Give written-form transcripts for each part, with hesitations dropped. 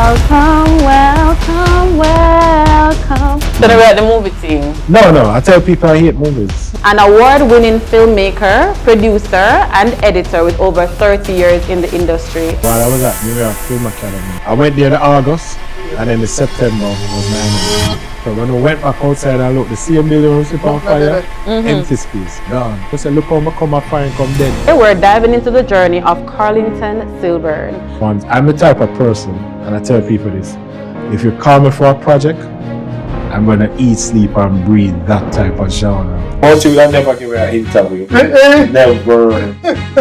welcome. So we're at the movie team. No, I tell people I hate movies. An award-winning filmmaker, producer, and editor with over 30 years in the industry. While I was at New York Film Academy, I went there in August, and then in September was 9. So when I went back outside and looked, the same building was on fire, empty space, gone. I said, look how I come fire and come dead. Today we're diving into the journey of Carlington Silburn. I'm the type of person, and I tell people this, if you call me for a project, I'm going to eat, sleep, and breathe that type of genre. Out you will never give me an interview. Never.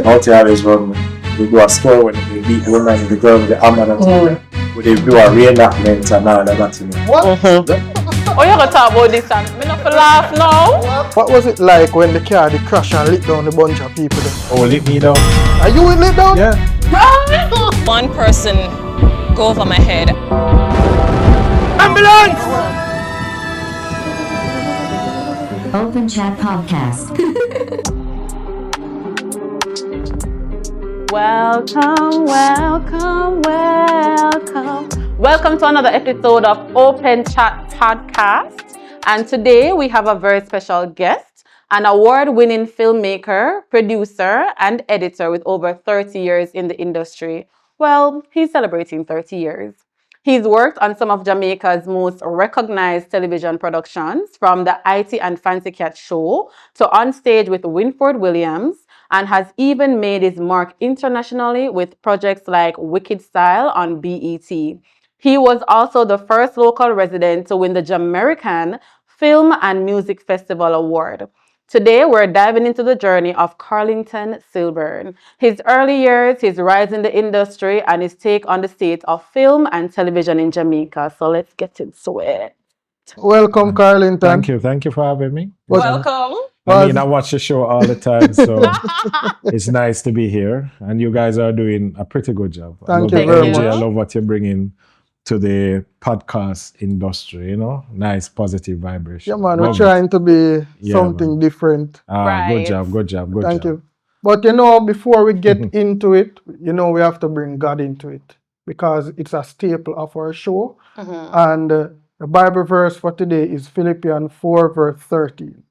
Out you always run me. We do a score when we beat the woman and the girl with the hammer and everything. We do a reenactment and now they're not in it. What? Oh, you're going to talk about this and me not for laugh now? What was it like when the car did crash and lit down a bunch of people there? Oh, lit me down? Are you lit down? Yeah. One person go over my head. Ambulance! Open Chat Podcast. Welcome to another episode of Open Chat Podcast. And today we have a very special guest, an award-winning filmmaker, producer, and editor with over 30 years in the industry. Well, he's celebrating 30 years. He's worked on some of Jamaica's most recognized television productions, from the IT and Fancy Cat show to On Stage with Winford Williams, and has even made his mark internationally with projects like Wicked Style on BET. He was also the first local resident to win the Jamaican Film and Music Festival Award. Today, we're diving into the journey of Carlington Silburn, his early years, his rise in the industry, and his take on the state of film and television in Jamaica. So let's get into it. Welcome, Carlington. Thank you for having me. Welcome. I mean, I watch the show all the time, so it's nice to be here. And you guys are doing a pretty good job. Thank you very much. I love what you're bringing to the podcast industry, you know, nice positive vibration. Yeah, man, we're trying to be something different. Right. Good job. Thank you. But before we get into it, we have to bring God into it because it's a staple of our show. And the Bible verse for today is Philippians 4 verse 13.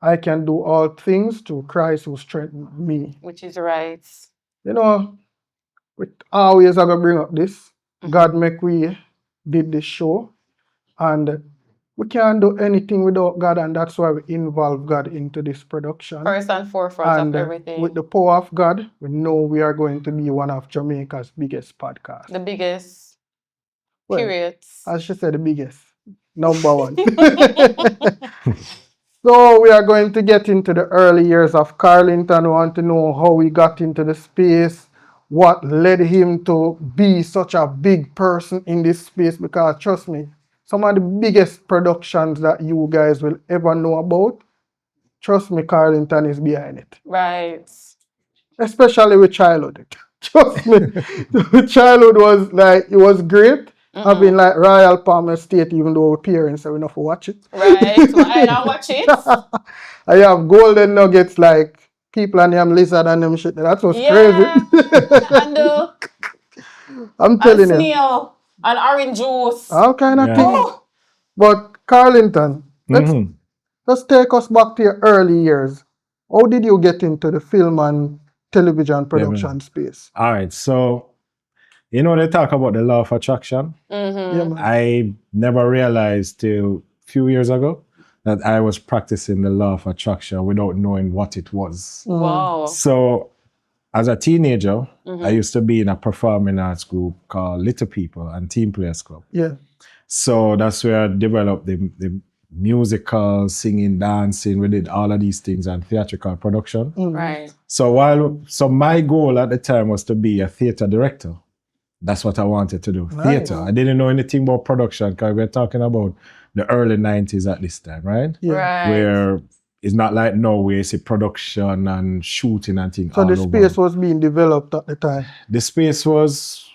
I can do all things through Christ who strengthens me. Which is right. We always are going to bring up this. God make we did this show, and we can't do anything without God, and that's why we involve God into this production. First and forefront of everything. With the power of God, we know we are going to be one of Jamaica's biggest podcasts. The biggest, period. As she said, the biggest. Number one. So we are going to get into the early years of Carlington. We want to know how he got into the space, what led him to be such a big person in this space, because trust me, some of the biggest productions that you guys will ever know about, trust me, Carlington is behind it. Right. Especially with childhood. Trust me, childhood was great. Having Royal Palm Estate, even though our parents are enough to watch it. Right, so I don't watch it. I have golden nuggets like people and them lizard and them shit. That was crazy. And I'm telling you. Snail and orange juice. All kind of things. But Carlington, let's take us back to your early years. How did you get into the film and television production space? All right, so they talk about the law of attraction. I never realized till a few years ago that I was practicing the law of attraction without knowing what it was. Wow. So as a teenager, I used to be in a performing arts group called Little People and Team Players Club. Yeah. So that's where I developed the musical, singing, dancing. We did all of these things and theatrical production. Right. So my goal at the time was to be a theater director. That's what I wanted to do, theater. I didn't know anything about production because we're talking about the early 90s at this time, right? Yeah. Right. Where it's not like now where you see production and shooting and things. So the space was being developed at the time? The space was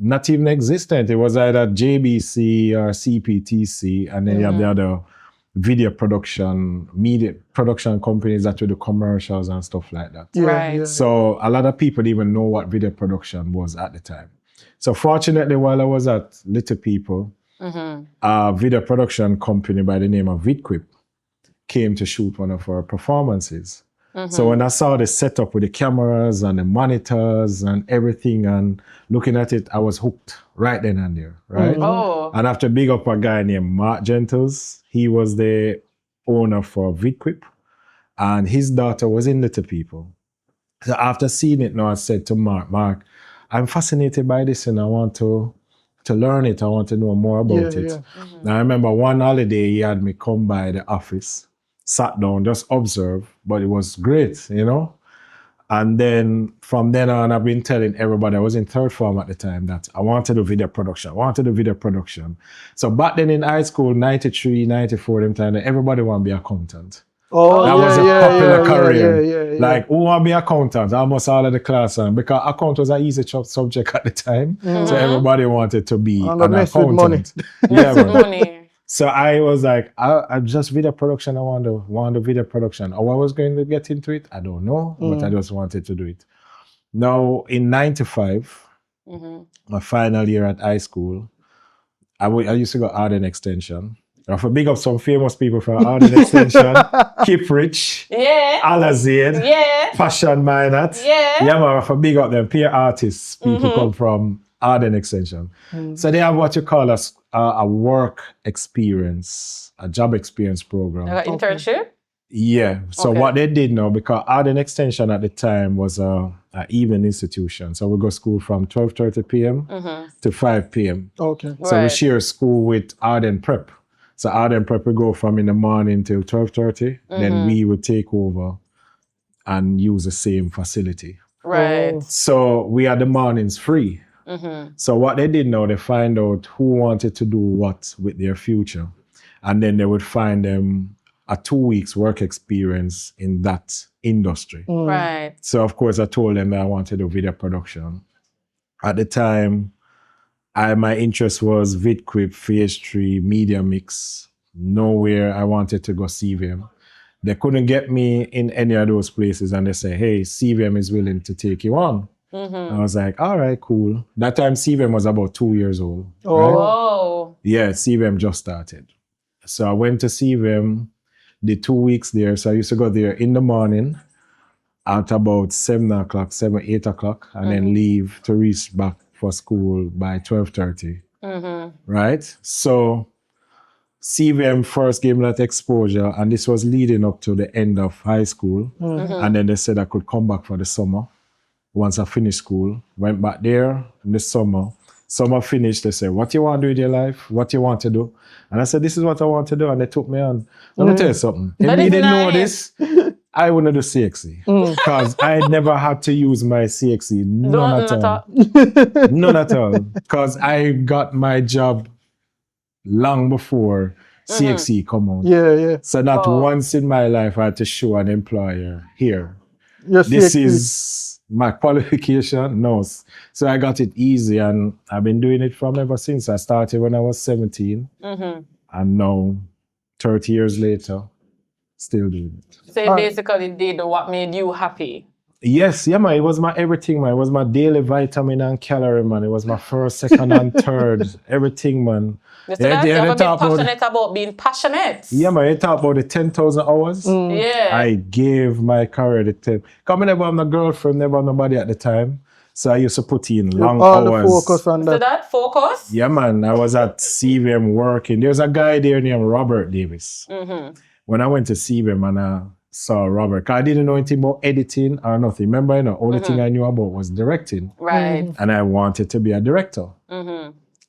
not even existent. It was either JBC or CPTC, and then you have the other video production, media production companies that do the commercials and stuff like that. Yeah, Right. yeah. So a lot of people didn't even know what video production was at the time. So fortunately, while I was at Little People, a video production company by the name of VidQuip came to shoot one of our performances. So when I saw the setup with the cameras and the monitors and everything and looking at it, I was hooked right then and there, right? Oh. And after big up a guy named Mark Gentles, he was the owner for VidQuip, and his daughter was in Little People. So after seeing it now, I said to Mark, I'm fascinated by this and I want to learn it. I want to know more about it. Yeah. Now, I remember one holiday he had me come by the office, sat down, just observe, but it was great, you know? And then from then on, I've been telling everybody, I was in third form at the time, that I wanted to do video production. So back then in high school, 93, 94, them time, everybody want to be accountant. Oh, That was a popular career. Yeah. Like, who want to be accountant? Almost all of the class. Because account was an easy subject at the time. So everybody wanted to be And an mess with money. accountant. Yeah, man. Money. So I was like, I just video production. I want to video production. How I was going to get into it, I don't know, but I just wanted to do it. Now, in 95, my final year at high school, I used to go Arden Extension. I for big up some famous people from Arden Extension, Keep Rich, Yeah. Alazine, Yeah. Passion Minot. Yeah. Yeah, man, for big up them peer artists, people come from Arden Extension. So they have what you call a work experience, a job experience program. Like an internship? Yeah. So Okay. what they did now, because Arden Extension at the time was a evening institution. So we go school from 12:30 p.m. to 5 p.m. Okay. So we Right. share school with Arden Prep. So Arden Prep we go from in the morning till 12:30. Then we would take over and use the same facility. Right. So we had the mornings free. So what they did now, they find out who wanted to do what with their future. And then they would find them a 2 weeks work experience in that industry. Right. So of course I told them that I wanted to do video production. At the time, my interest was VidQuip, Phase 3, Media Mix. Nowhere I wanted to go CVM. They couldn't get me in any of those places, and they say, hey, CVM is willing to take you on. I was like, all right, cool. That time CVM was about 2 years old. Right? Oh. Yeah, CVM just started. So I went to CVM, did 2 weeks there. So I used to go there in the morning at about 7, 8 o'clock, and then leave to reach back for school by 12:30. Right? So CVM first gave me that exposure, and this was leading up to the end of high school. And then they said I could come back for the summer. Once I finished school, went back there in the summer. Summer finished, they said, what you want to do with your life? What you want to do? And I said, this is what I want to do. And they took me on. Let me tell you something. If That me is didn't know nice. this, I wouldn't do CXC. Because I never had to use my CXC. None at all. None at all. Because I got my job long before CXC come out. Yeah. So not once in my life I had to show an employer here. Yes, This yes, is my qualification. No. So I got it easy, and I've been doing it from ever since. I started when I was 17. And now, 30 years later, still doing it. So you basically did what made you happy. Yes, yeah, man. It was my everything, man. It was my daily vitamin and calorie, man. It was my first, second, and third. Everything, man. You see that? they You ever been talk about- passionate about being passionate? Yeah, man. You talk about the 10,000 hours. Yeah. I gave my career the 10. Because I never had a girlfriend, never had nobody at the time. So I used to put in long all hours. the focus on So that. that focus? Yeah, man. I was at CVM working. There's a guy there named Robert Davis. When I went to CVM and I saw Robert, 'cause I didn't know anything about editing or nothing. Remember, only thing I knew about was directing. Right. And I wanted to be a director.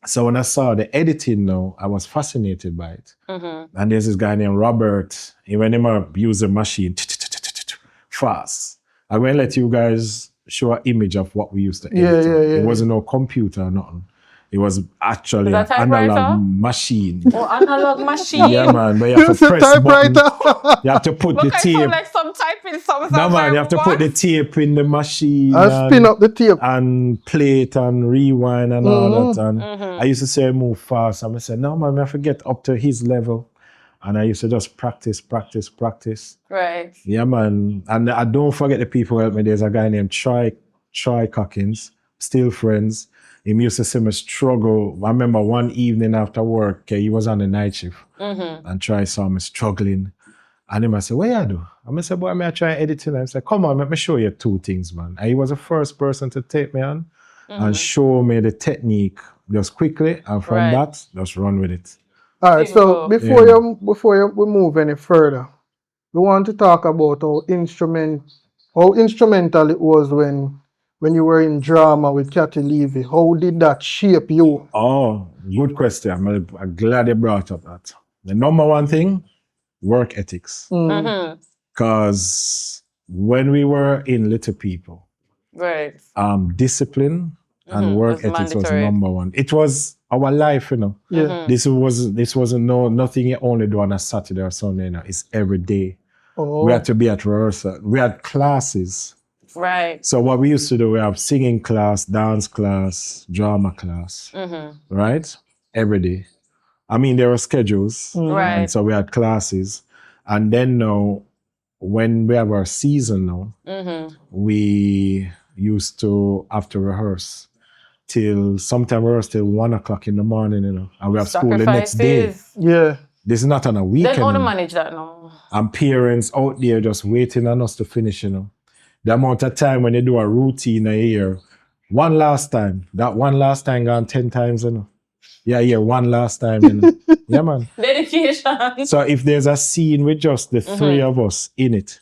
So when I saw the editing now, I was fascinated by it. And there's this guy named Robert. When he use a machine, fast. I'm going to let you guys show an image of what we used to edit. Yeah. It wasn't no computer or nothing. It was actually Is an that analog typewriter? machine. Oh, analog machine. Yeah, man. But you have Use to a press button. typewriter. You have to put the Look, I sound tape. like some typing some. No, man. You have to put the tape in the machine. And spin up the tape. And play it and rewind and all that. And I used to say move fast. And I said, no, man, I have to get up to his level. And I used to just practice. Right. Yeah, man. And I don't forget the people who helped me. There's a guy named Troy Cockins, still friends. He used to see me struggle. I remember one evening after work, he was on the night shift and Troy saw me struggling. And he said, what you do? I said, boy, I try editing. I said, come on, let me show you 2 things, man. And he was the first person to take me on and show me the technique just quickly. And from that, just run with it. All right, so before we move any further, we want to talk about how instrumental it was when you were in drama with Kathy Levy. How did that shape you? Oh, good question. I'm glad you brought up that. The number one thing, work ethics. Because when we were in Little People, discipline and work ethics was number one. It was our life, you know. Yeah. This wasn't nothing you only do on a Saturday or Sunday, you know. It's every day. Oh. We had to be at rehearsal. We had classes. Right. So what we used to do, we have singing class, dance class, drama class, right? Every day. I mean, there were schedules. Right. And so we had classes. And then now, when we have our season now, we used to have to rehearse till 1 o'clock in the morning, you know, and we have school the next day. Yeah. This is not on a weekend. Then how to manage that now? And parents out there just waiting on us to finish, you know. The amount of time when you do a routine a year, one last time gone 10 times, you know. Yeah, one last time, you know. Yeah, man. Dedication. So if there's a scene with just the 3 of us in it,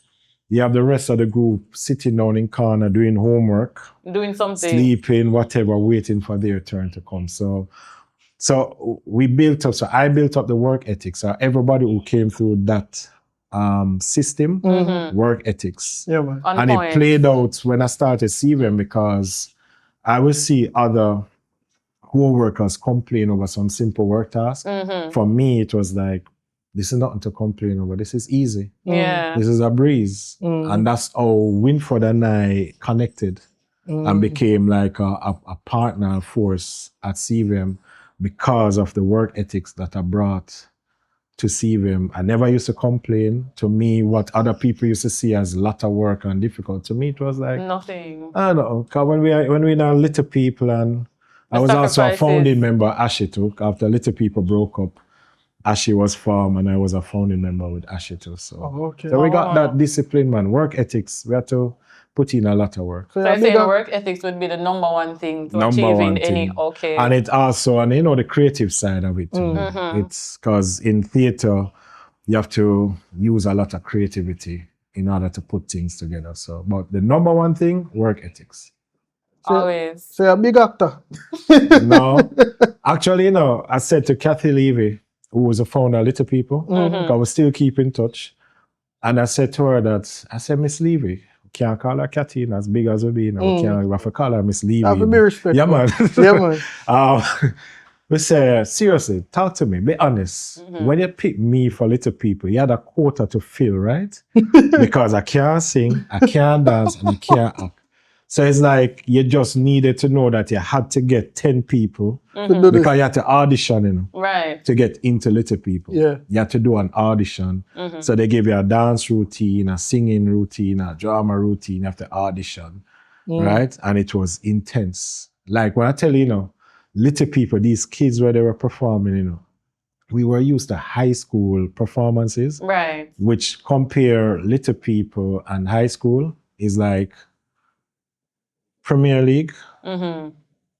you have the rest of the group sitting down in corner doing homework, doing something, sleeping, whatever, waiting for their turn to come. So we built up. So I built up the work ethics. So everybody who came through that system, work ethics, Yeah, man. and it played out when I started CVM because I would see other co-workers complain over some simple work task. For me, it was like, this is nothing to complain over. This is easy. Yeah. This is a breeze. And that's how Winford and I connected and became like a partner force at CVM because of the work ethics that I brought to CVM. I never used to complain. To me, what other people used to see as a lot of work and difficult, to me, it was like nothing. I don't know. Because when we now Little People, and I was also a founding member of Ashy too. After Little People broke up, Ashy was formed and I was a founding member with Ashy too. So, so we got that discipline, man. Work ethics. We had to put in a lot of work. So I say work ethics would be the number one thing to achieve in any, And it also, and you know, the creative side of it too. It's because in theater, you have to use a lot of creativity in order to put things together. So, but the number one thing, work ethics. Always. So you're a big actor. No. Actually, you know, I said to Kathy Levy, who was a founder of Little People, because we still keep in touch. And I said to her that, I said, Miss Levy, can't call her Kathy, as big as we be, you know, we have to call her Miss Levy. Have to be respectful. Yeah, man. Yeah, man. We say, seriously, talk to me, be honest. When you pick me for Little People, you had a quota to fill, right? Because I can't sing, I can't dance, and I can't act. So it's like you just needed to know that you had to get 10 people because you had to audition, you know, right, to get into Little People. Yeah. You had to do an audition. So they give you a dance routine, a singing routine, a drama routine. You have to audition, right? And it was intense. Like when I tell you, you know, Little People, these kids where they were performing, you know, we were used to high school performances, right, which compare Little People and high school is like Premier League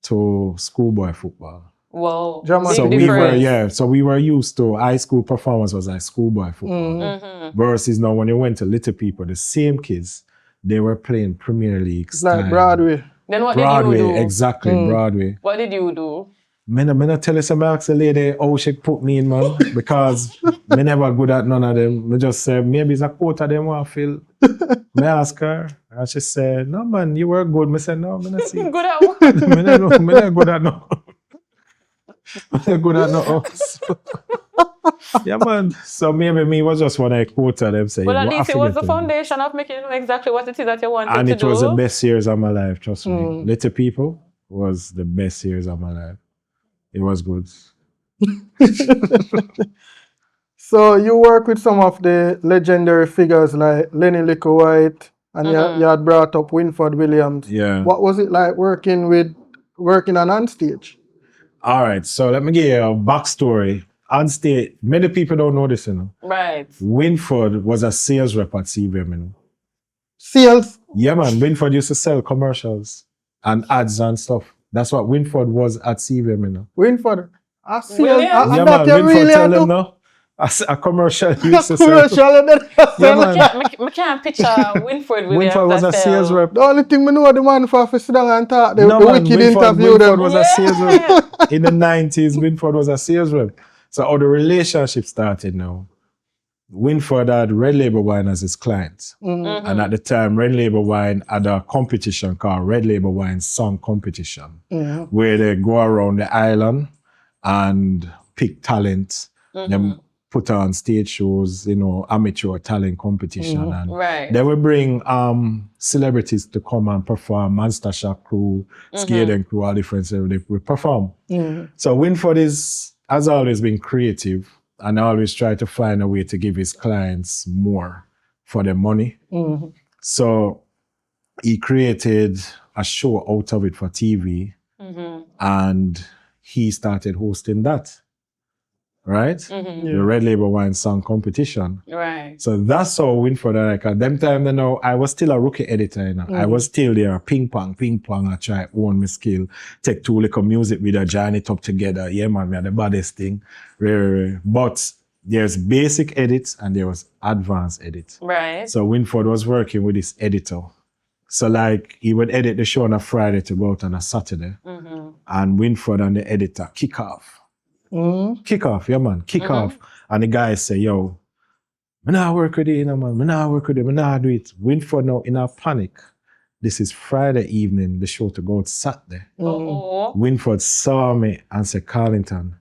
to schoolboy football. Whoa. So we were used to high school performance was like schoolboy football. Versus now when you went to Little People, the same kids, they were playing Premier League style. Like Broadway. Then what did you do? Exactly, Broadway. What did you do? Me not tell you some ask the lady how she put me in, man, because me never good at none of them. Me just say maybe it's a quota of them want to fill. Me ask her, and she said, "No man, you were good." Me said, "No, me not see." Good at what? Me not good at no. Me not good at no. Yeah, man. So maybe me was just one I quota them saying. Well, at least it was the foundation of making you know exactly what it is that you wanted to do. And it was the best years of my life, trust me. Little People was the best years of my life. It was good. So you work with some of the legendary figures like Lenny Lickle-White, and you had brought up Winford Williams. Yeah. What was it like working with working on stage? All right, so let me give you a backstory. On stage, many people don't know this, you know. Right. Winford was a sales rep at CVM, you know. Sales? Yeah, man, Winford used to sell commercials and ads and stuff. That's what Winford was at CVM, you know. Winford? A sales? Williams? Yeah, And that man, you Winford really tell have them to... no. A commercial he used to sell. commercial and then Yeah, sell. man. I can't picture Winford Williams. Winford was a sales rep. The only thing we know the man for sit down and talk, the No, man, wicked Winford interview them. was a sales rep. In the 90s, Winford was a sales rep. So how the relationship started now. Winford had Red Label Wine as his client. And at the time, Red Label Wine had a competition called Red Label Wine Song Competition, where they go around the island and pick talent, then put on stage shows, you know, amateur talent competition. And Right. they will bring celebrities to come and perform, Monster Shack crew, Skating crew, all different, so they will perform. So Winford has always been creative and always try to find a way to give his clients more for their money. So he created a show out of it for TV and he started hosting that, right? The Red Label Wine Song Competition. Right. So that's how Winford and I, at them time, you know, I was still a rookie editor, you know. I was still there, ping pong, I try own my skill, take two little music video, join it up together. Yeah, man, we are the baddest thing. But there's basic edits and there was advanced edits. Right. So Winford was working with his editor. So like he would edit the show on a Friday to go out on a Saturday. And Winford and the editor kick off. Kick off, yeah man, kick off. And the guys say, yo, I nah work with it, you know, man. I nah work with it, I nah do it. Winford now in a panic. This is Friday evening, the show to go out Saturday. Winford saw me and said, Carlington,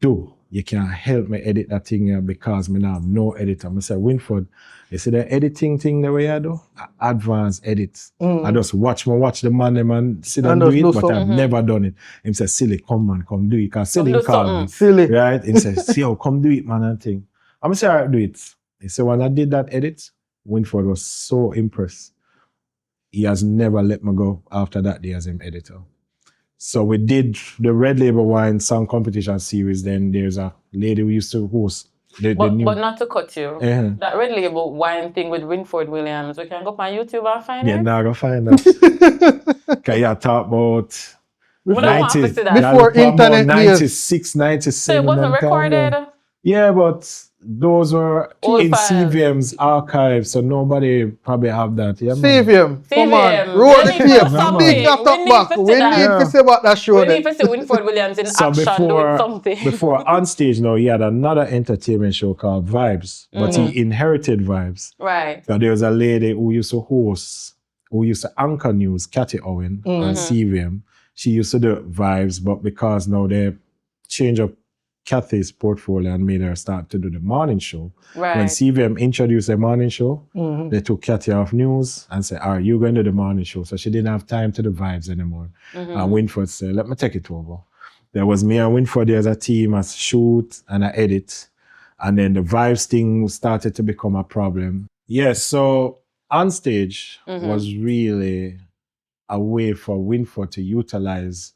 you can't help me edit that thing here because me now have no editor. I said, Winford, you see the editing thing the way I do? Advanced edits. I just watch the man and sit and do it, but I've never done it. He said, Silly, come man, come do it. Because Silly called me. Silly. Right? He said, yo, come do it, man, and thing. I'm say, all right, do it. He said, when I did that edit, Winford was so impressed. He has never let me go after that day as him editor. So we did the Red Label Wine Song Competition series. Then there's a lady who used to host but not to cut you. That Red Label Wine thing with Winford Williams, we can go up on YouTube and find it? Yeah, now go find that. Because you talk about before internet 96, 97. So it wasn't recorded? Yeah, but those were Old in files. CVM's archive, so nobody probably have that. Yeah, man. CVM. Come on. Roll the tape. Big laptop back. We need to say about that show. We need to see Winford Williams in action doing something. Before on stage now, he had another entertainment show called Vibes, but he inherited Vibes. Right. So there was a lady who used to anchor news, Cathy Owen, on CVM. She used to do Vibes, but because now they changed up Cathy's portfolio and made her start to do the morning show. Right. When CVM introduced the morning show, they took Cathy off news and said, all right, you're going to do the morning show. So she didn't have time to do Vibes anymore. And Winford said, let me take it over. There was me and Winford there as a team, as shoot and I edit. And then the Vibes thing started to become a problem. Yes, so on stage was really a way for Winford to utilize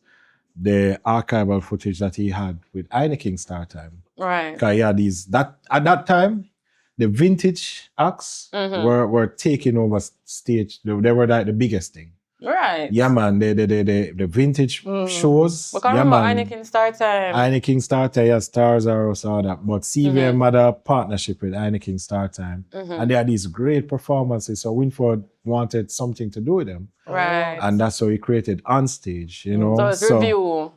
the archival footage that he had with Heineken Star Time. Right. Because he had at that time, the vintage acts were taking over stage. They were like the biggest thing. Right. Yeah, man, the vintage shows. We can remember Heineken Star Time. Heineken Star Time, yeah, Stars Are Us, all that. But CVM had a partnership with Heineken Star Time. And they had these great performances. So Winford wanted something to do with them. Right. And that's how he created On Stage, you know. So it's review.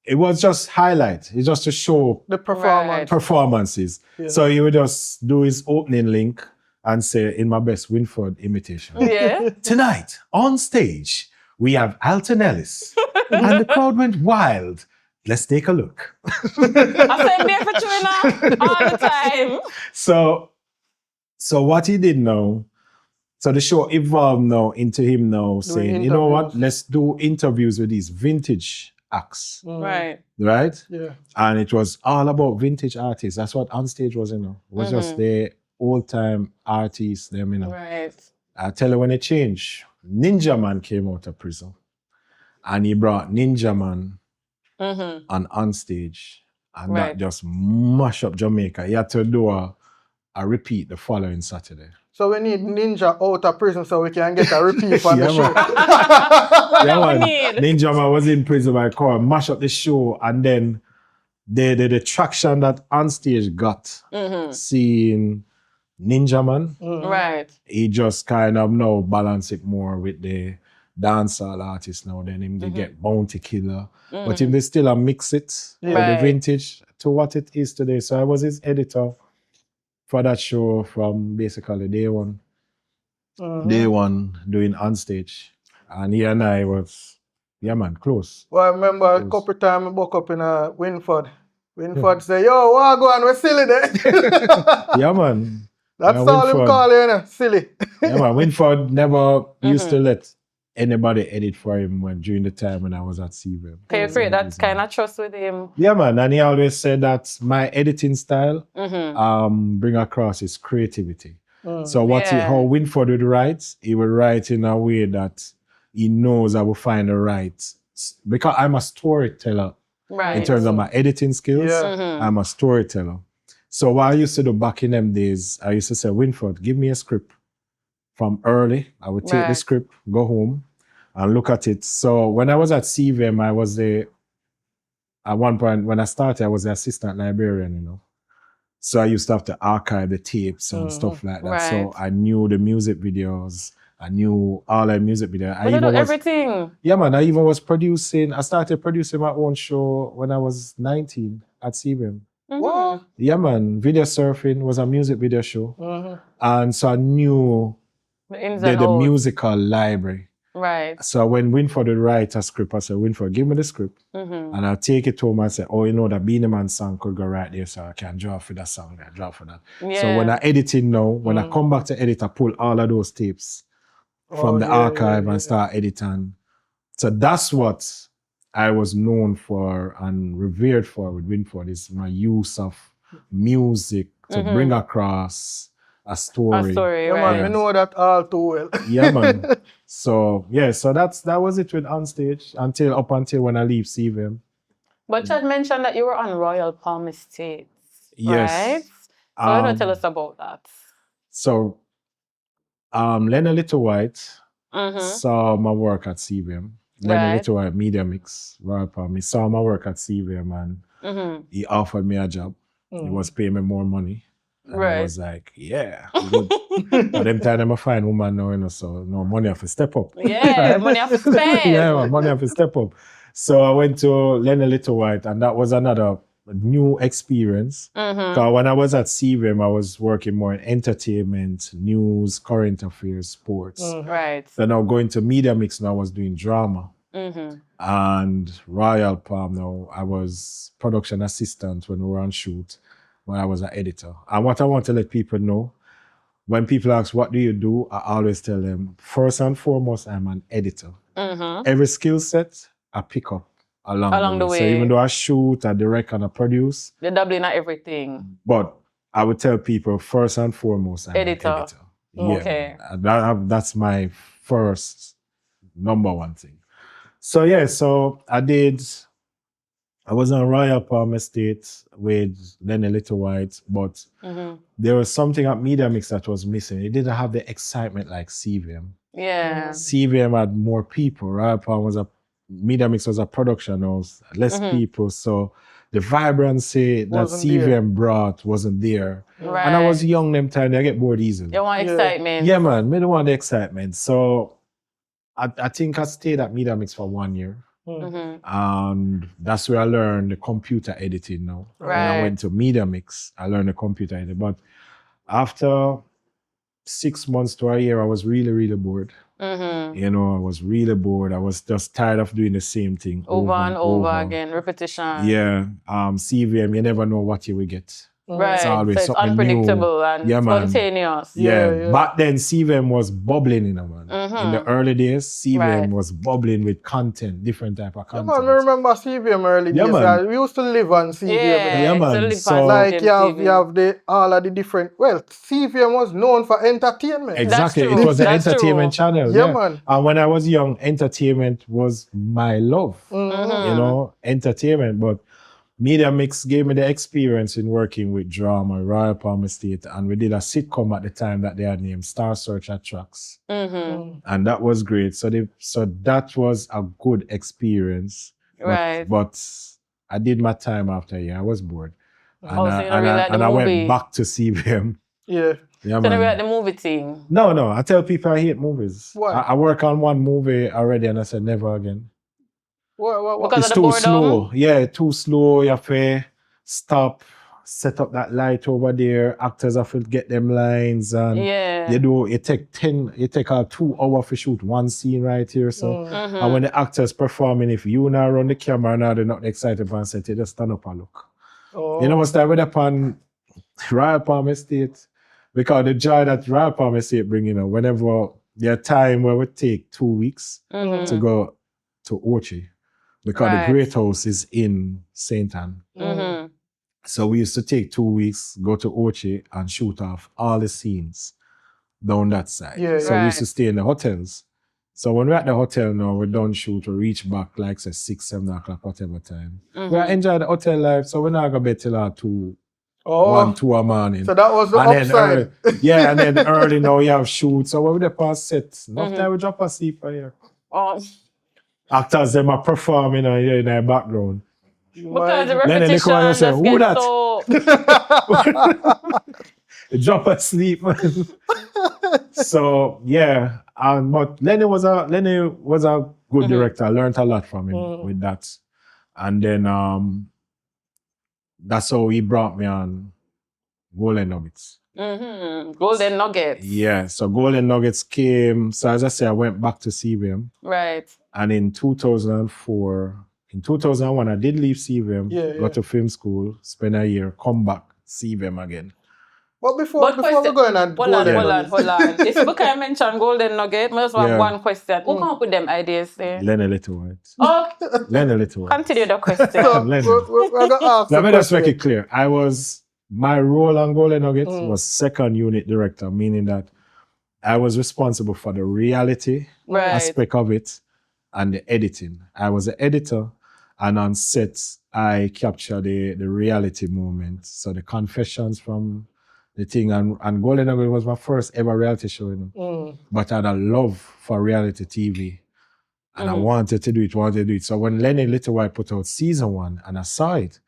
It was just highlight. It's just to show the performance. Performances. Yeah. So he would just do his opening link and say, in my best Winford imitation. Yeah. Tonight, on stage, we have Alton Ellis. And the crowd went wild. Let's take a look. I said there for Trina all the time. So what he did now, so the show evolved now into him now saying, you know what, let's do interviews with these vintage acts. Right. Right? Yeah. And it was all about vintage artists. That's what On Stage was, you know. It was just the old-time artists, them, you know. Right. I tell you when it changed, Ninja Man came out of prison. and he brought Ninja Man on stage, and Right. that just mash up Jamaica. He had to do a repeat the following Saturday. So we need Ninja out of prison so we can get a repeat on the Yeah, show. man. What Yeah, do we man. need? Ninja Man was in prison by call, mash up the show, and then the traction that on stage got, seeing Ninja Man, Right. he just kind of now balance it more with the dancehall artists now. Then him they get Bounty Killer, but him they still mix it with the Right. vintage to what it is today. So I was his editor for that show from basically day one. Day one doing on stage, and he and I was, yeah man, close. Well, I remember a couple times I woke up in Winford. Winford say, yo, what go on, we're silly there. Yeah man. That's Yeah, all him Winford. call you, silly. Yeah man, Winford never used to let anybody edit for him during the time when I was at CVM. Okay, you create that kind of trust with him. Yeah man, and he always said that my editing style bring across his creativity. So how Winford would write, he would write in a way that he knows I will find the right, because I'm a storyteller. Right. In terms of my editing skills, I'm a storyteller. So what I used to do back in them days, I used to say, Winford, give me a script from early. I would take the script, go home, and look at it. So when I was at CVM, I was at one point, when I started, I was the assistant librarian, you know. So I used to have to archive the tapes and stuff like that. Right. So I knew the music videos. I knew all the music videos. But you know everything. Yeah, man. I even was producing. I started producing my own show when I was 19 at CVM. What? Yeah, man. Video surfing was a music video show. And so I knew the musical library. Right. So when Winford would write a script, I said, Winford, give me the script. And I'll take it home and say, oh, you know, that Beanie Man song could go right there, so I can draw for that song, I draw for that. Yeah. So when I edit it now, when I come back to edit, I pull all of those tapes from the archive and start editing. So that's what I was known for and revered for with Winford, is my use of music to bring across a story. Yeah, right. man, we know that all too well. Yeah, man. So yeah, so that was it with on stage up until when I leave CVM. But you had mentioned that you were on Royal Palm Estates. Yes. Right? So tell us about that. So Lennon Little White saw my work at CVM. Lennon Little White, Media Mix, Royal Palm. He saw my work at CVM and he offered me a job. He was paying me more money. And I was like, yeah, good. But them time I'm a fine woman now, you know, so no money have to step up. Yeah, money have to spend. Yeah, man, money have to step up. So I went to Lenny Little White, and that was another new experience. Because when I was at CVM, I was working more in entertainment, news, current affairs, sports. Right. So now going to Media Mix, now I was doing drama. And Royal Palm, now I was production assistant when we were on shoot, when I was an editor. And what I want to let people know, when people ask, what do you do? I always tell them, first and foremost, I'm an editor. Every skill set, I pick up along the way. So even though I shoot, I direct, and I produce. You're doubling at everything. But I would tell people, first and foremost, I'm editor. an editor. Okay. Yeah, that's my first number one thing. So yeah, so I was on Royal Palm Estate with Lenny Little White, but there was something at Media Mix that was missing. It didn't have the excitement like CVM. Yeah. CVM had more people. Royal Palm Media Mix was a production house, less people. So the vibrancy that CVM brought wasn't there. Right. And I was young them time, I get bored easily. You want excitement. Yeah, man, I don't want the excitement. So I think I stayed at Media Mix for 1 year. And that's where I learned the computer editing now. Right. When I went to Media Mix, I learned the computer editing. But after 6 months to a year, I was really, really bored. You know, I was really bored. I was just tired of doing the same thing over and over again, repetition. Yeah. CVM, you never know what you will get. Right. It's always So it's something unpredictable new. and Yeah, man. spontaneous. Yeah. Back then, CVM was bubbling, man. In the early days, CVM Right. was bubbling with content, different type of Yeah, content. man, I remember CVM early Yeah, days. man. Yeah, we used to live on CVM. Yeah, Yeah, man. totally So- Like you have TV. the all of the different. Well, CVM was known for entertainment. Exactly. That's It was true. an That's entertainment true. channel. Yeah, man. And when I was young, entertainment was my love. Mm-hmm. You know, entertainment. But Media Mix gave me the experience in working with drama, Royal Palm Estate, and we did a sitcom at the time that they had named Star Search at Chxt. And that was great. So that was a good experience. Right. But I did my time after a year. I was bored. And, Oh, so you don't really like the I went movie? back to CVM. Yeah. Yeah, So now we're man. at the movie team. No. I tell people I hate movies. Why? I work on one movie already and I said never again. What? Because It's of the too boredom? slow. Yeah, too slow. You have to stop, set up that light over there. Actors have to get them lines and Yeah. you take 2 hours to shoot one scene right here. So and when the actors performing, if you now run the camera now they're not excited about set, you just stand up and look. Oh. You know what's that with upon Royal Palm Estate? Because the joy that Royal Palm Estate bring, whenever there are time where we take 2 weeks to go to Ochi. Because Right. the Great House is in St. Anne. So we used to take 2 weeks, go to Ochi and shoot off all the scenes down that side. Yeah, So we used to Right. stay in the hotels. So when we're at the hotel now, we're done shoot, we reach back like say 6, 7 o'clock, whatever time. We enjoy the hotel life, so we're not gonna be till 1, 2 morning. So that was the And then upside. and then early now you have shoot. So when we the past set, enough time we drop a sleep for here. Oh, Actors them are performing here in the background. because the Then they repetition come and say, just "Who gets that?" so... They drop asleep, man. So yeah, but Lenny was a good director. I learned a lot from him with that. And then that's how he brought me on Golden Nuggets. Golden Nuggets. Yeah, so Golden Nuggets came. So as I say, I went back to CVM. Right. And in 2001, I did leave CVM, go to film school, spend a year, come back, CVM again. But before we go in and hold on. If you can mention Golden Nugget, I just have one question. Who come up with them ideas there? Lenny Littlewhite. Oh, Lenny Littlewhite. continue the question. So, Lenny. we're gonna ask Let the me just make question. it clear. My role on Golden Nuggets was second unit director, meaning that I was responsible for the reality Right. aspect of it and the editing. I was the editor, and on set, I capture the reality moment. So the confessions from the thing, and Golden Nugget was my first ever reality show, but I had a love for reality TV. And I wanted to do it. So when Lenny Littlewhite put out season 1, and I saw it,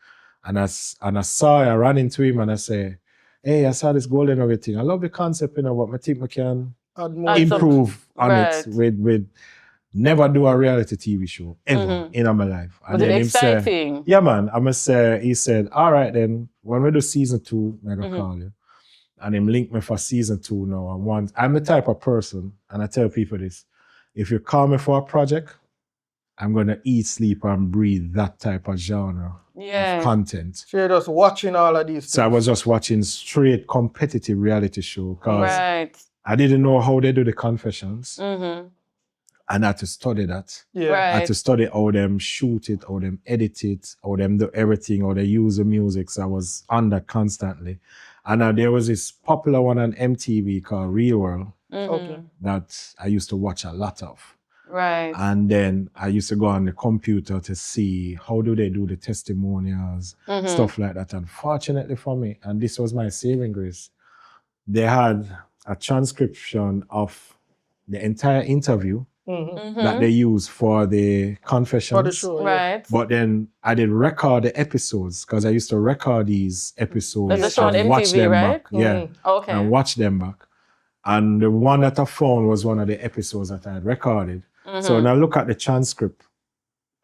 and I ran into him and I say, "Hey, I saw this Golden Nugget thing. I love the concept, but I think we can improve on it with never do a reality TV show ever in my life." And Was it then him say, exciting? "Yeah, man." He said, "All right, then when we do season 2, I'm gonna call you." And him link me for season 2 now. I'm the type of person, and I tell people this: if you call me for a project, I'm gonna eat, sleep, and breathe that type of genre of content. So you're just watching all of these So I things. was just watching straight competitive reality show because Right. I didn't know how they do the confessions. And I had to study that. Yeah. I had Right. to study how them shoot it, how them edit it, how them do everything, how they use the music. So I was on that constantly. And there was this popular one on MTV called Real World Okay. that I used to watch a lot of. Right. And then I used to go on the computer to see how do they do the testimonials, stuff like that. And fortunately for me, and this was my saving grace, they had a transcription of the entire interview that they use for the confessions. For the show. Yeah. Right. But then I did record the episodes because I used to record these episodes There's a show on and watch MTV, them right? back. Yeah. Okay. And watch them back. And the one that I found was one of the episodes that I had recorded. So when I look at the transcript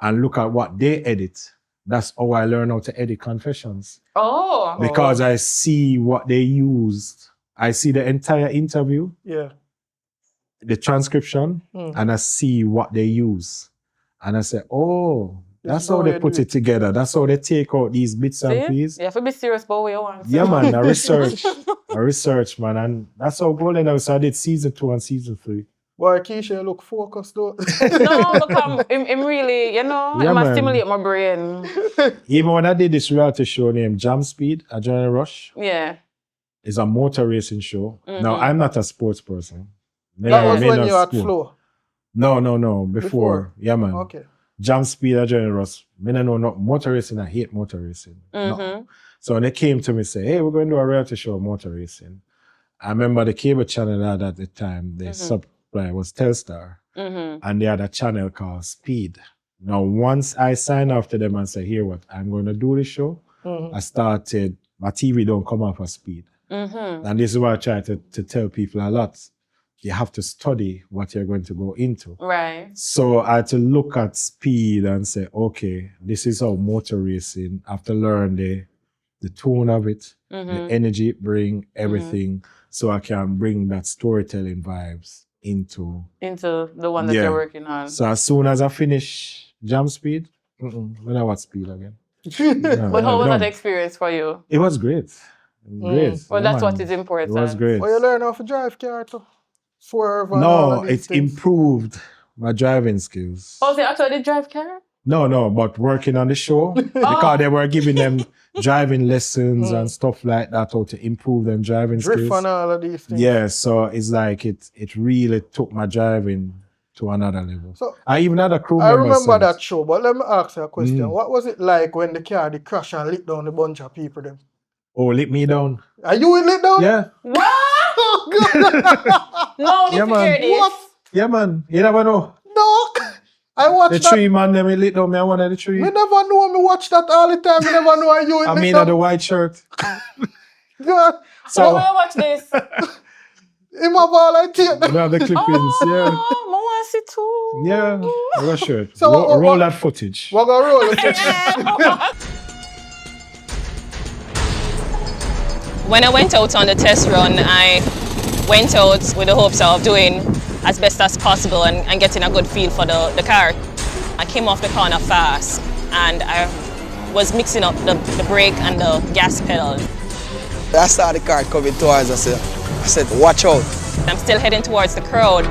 and look at what they edit, that's how I learn how to edit confessions. Oh. Because I see what they used. I see the entire interview, Yeah. the transcription, and I see what they use. And I say, oh, That's how they put it together. That's how they take out these bits and See? pieces. You have to be serious about what you want. Yeah, man, a research, man. And that's how Golden House, I did season 2 and season 3. Boy, Keisha, look focused though. No, because I'm really, you know, Yeah, it must man. stimulate my brain. Even when I did this reality show named Jam Speed, Adrenaline Rush, Yeah. it's a motor racing show. Now, I'm not a sports person. That was Me when not you had sport. flow. No, before. Before? Yeah, man. Okay. Jam Speed, Adrenaline Rush. Me don't know motor racing, I hate motor racing. No. So when they came to me say, hey, we're going to do a reality show of motor racing. I remember the cable channel I had at the time, the supply was Telstar. And they had a channel called Speed. Now, once I signed off to them and said, here what, I'm going to do this show, I started, my TV don't come off of Speed. And this is what I try to tell people a lot. You have to study what you're going to go into. Right. So I had to look at Speed and say, okay, this is how motor racing, I have to learn the tone of it, the energy it bring, everything, so I can bring that storytelling vibes into the one that you're working on. So as soon as I finish Jam Speed, when I watch Speed again. But how was that experience for you? It was great. Great. Well, that's what is important. It was great. Well, you learn how to drive car too. Swerve and all No, of these it's things. improved my driving skills. Oh, they actually drive car? No, but working on the show, because they were giving them driving lessons and stuff like that, how to improve them driving Drift skills. and all of these things. Yeah, so it's like it really took my driving to another level. So, I even had a crew I member remember said- that show, but let me ask you a question. What was it like when the car did crash and lit down a bunch of people then? Oh, lit me down. Are you lit down? Yeah. What? Oh, God. No, Yeah, need to man. hear this. What? Yeah, man. You never know. No. I watched The that. tree, man, them lit down me. I wanted the tree. Me never know. Me watch that all the time. Me never know how you I lit mean, down. the white shirt. God. So So, I watch this. Him have all I take. we have the clippings. Yeah. Oh, I want to see too. Yeah. White shirt. So what- roll what- that footage. We're gonna roll it. When I went out on the test run, I went out with the hopes of doing as best as possible and getting a good feel for the car. I came off the corner fast and I was mixing up the brake and the gas pedal. I saw the car coming towards us. I said, watch out. I'm still heading towards the crowd.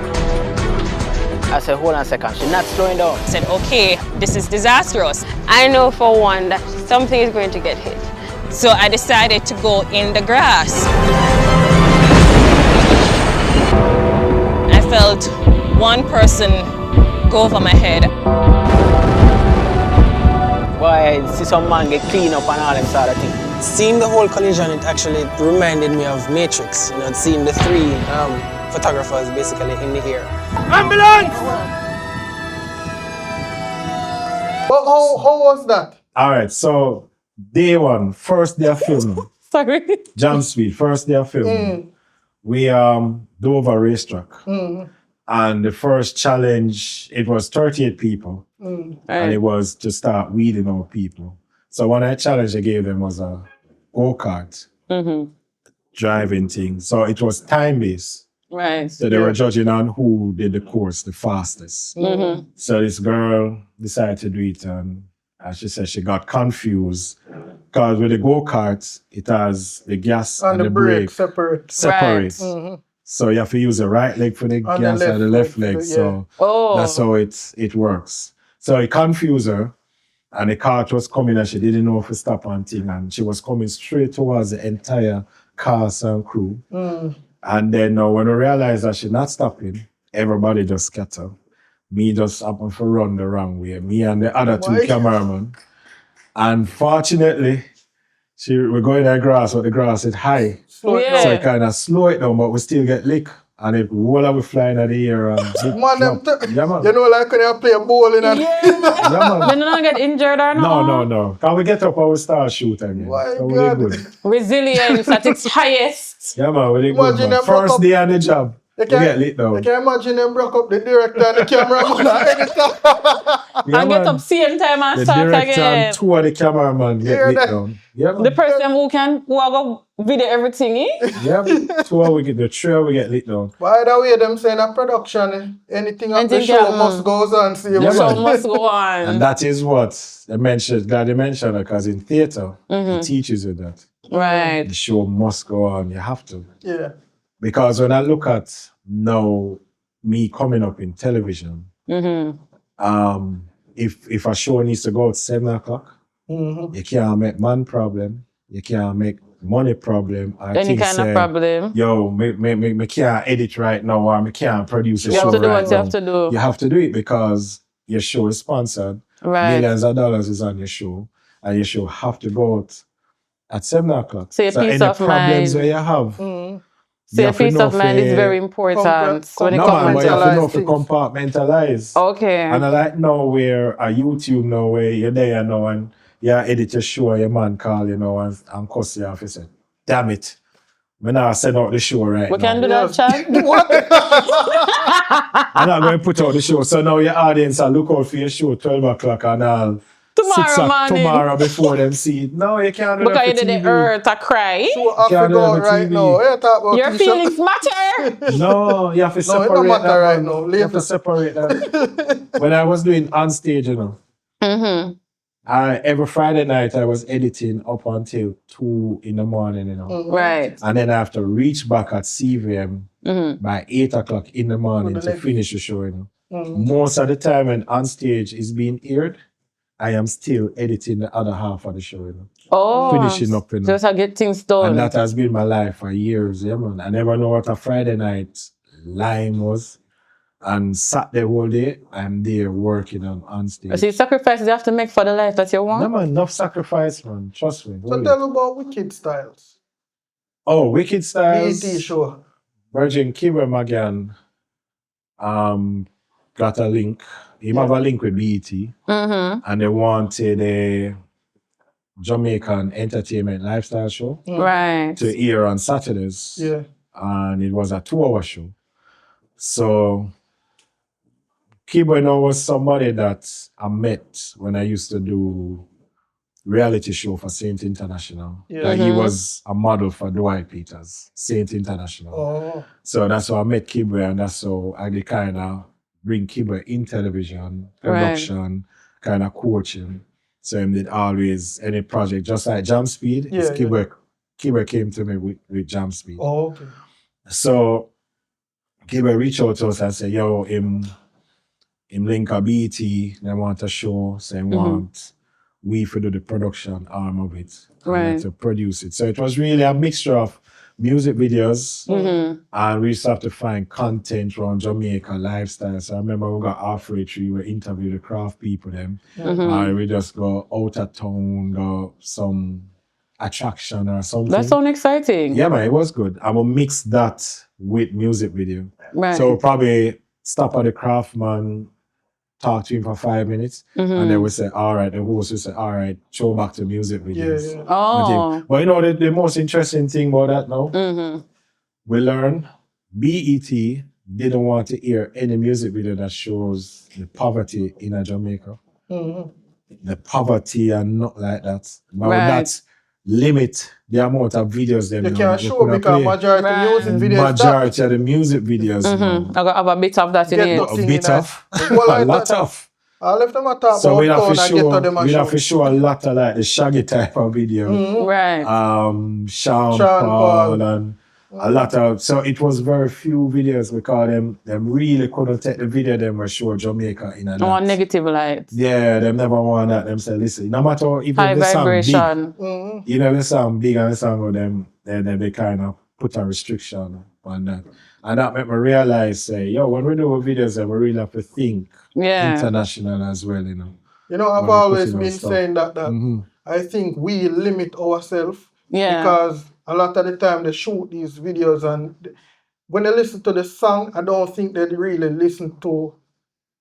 I said, hold on a second, she's not slowing down. I said, okay, this is disastrous. I know for one that something is going to get hit. So I decided to go in the grass. I felt one person go over my head. Boy, see some man get clean up and all them sort of thing. Seeing the whole collision, it actually reminded me of Matrix. You know, seeing the three photographers basically in the air. But how was that? All right, so day one, first day of filming. Sorry. Jam Speed, first day of filming. We drove a racetrack. And the first challenge, it was 38 people. And it was to start weeding out people. So one of the challenges I gave them was a go-kart driving thing. So it was time-based. Right. So they were judging on who did the course the fastest. So this girl decided to do it, and as she said, she got confused because with the go-kart, it has the gas and the brake separate. separate. So you have to use the right leg for the And gas the and the left left leg, leg. yeah. So Oh. that's how it works. So it confused her, and the cart was coming and she didn't know if to stop and thing, and she was coming straight towards the entire cast and crew. And then when we realized that she's not stopping, everybody just scattered. Me just happened to run the wrong way. Me and the other two Why? cameramen. And fortunately, we're going in the grass, but the grass is high. So it kind of slow it down, but we still get lick. And it while we flying at the air and Man, them yeah, man. you know, like when you play bowling and Yeah, man. Then you don't get injured or no? No. Can we get up and we start shooting again? My So we God. good. Resilience at its highest. Yeah, man, we did good, Imagine man. them rock First up- day on the job. You get lit though. You can imagine them broke up the director and the cameraman and editor. And get up same time and the start director again. And two of the cameraman get lit down. Yeah, man. The person who go video everything, Yeah, two of we get the three we get lit down. By the way, them saying a production, anything of the show must go on. See, the show must go on. And that is what they mentioned, glad they mentioned it, because in theatre, it teaches you that. Right. The show must go on. You have to. Yeah. Because when I look at now me coming up in television, if a show needs to go at 7 o'clock, you can't make man problem, you can't make money problem, or any kind of problem. Yo, me can't edit right now, or me can't produce a show right now. You have to do what you have to do. You have to do it because your show is sponsored. Right. Millions of dollars is on your show, and your show have to go out at 7 o'clock. So peace any of problems mind. where you have. So your peace of mind is very important when it comes to you have to compartmentalize. Okay. And I like now where a YouTube now where you're there now and you edit your show and your man call you know and cuss you off. You say, damn it. I'm not send out the show right we now. Can do that, Chad? What? I'm not going to put out the show. So now your audience will look out for your show 12 o'clock and I'll tomorrow before them see it. No, you can't do because that you did the earth a cry. So I have to go right now. Your feelings matter. No, you have to separate it don't matter that. Right now. You have to separate that. When I was doing on stage, you know, every Friday night I was editing up until 2 in the morning, you know. Right. And then I have to reach back at CVM by 8 o'clock in the morning to finish the show, you know. Most of the time when on stage is being aired, I am still editing the other half of the show, you know. Oh, finishing up, you know. Just to get things done. And that has been my life for years, yeah, man. I never know what a Friday night line was. And Saturday whole day, I'm there working on stage. See, sacrifices you have to make for the life that you want? No, man, enough sacrifice, man. Trust me. So tell about Wicked Styles. Oh, Wicked Styles. BET show. Virgin Kibre Magan got a link. He have a link with BET. And they wanted a Jamaican entertainment lifestyle show. Right. To air on Saturdays. Yeah. And it was a 2-hour show. So Kibre now was somebody that I met when I used to do reality show for Saint International. Yeah. He was a model for Dwight Peters, Saint International. Oh. So that's how I met Kibre, and that's how I did kind of bring Kibre in television, production, kind of coaching. So he did always any project, just like Jam Speed. Kibre came to me with Jam Speed. Oh, okay. So Kibre reached out to us and said, yo, him link a BET, they want a show, so they want we to do the production arm of it, and to produce it. So it was really a mixture of music videos, and we used to have to find content around Jamaica lifestyle. So I remember we got halfway through, we interviewed the craft people them, and we just go out of town, go some attraction or something. That sounds exciting. Yeah, man, it was good. I will mix that with music video. Right. So we'll probably stop at the craft man, talk to him for 5 minutes, and then we say, all right, the host will say, all right, show back to music videos. Yeah. Oh. But you know, the most interesting thing about that now, we learn BET didn't want to hear any music video that shows the poverty in Jamaica. The poverty and not like that. But that limit the amount of videos them you can't show because majority of music videos. Majority of the music videos. I got have a bit of that in it. A bit of. A lot of. I left them at top. So we have to show a lot of like the Shaggy type of video. Right. Sean Paul and a lot of, so it was very few videos because them really couldn't take the video them were show Jamaica in a No negative light. Yeah, them never want that. Them say, listen, no matter even high the vibration. Sound big, you know, the sound big and the sound of them, they kind of put a restriction on that. And that made me realize, say, yo, when we do videos, we really have to think international as well, you know. You know, I've always been saying that I think we limit ourselves because a lot of the time they shoot these videos and when they listen to the song, I don't think they really listen to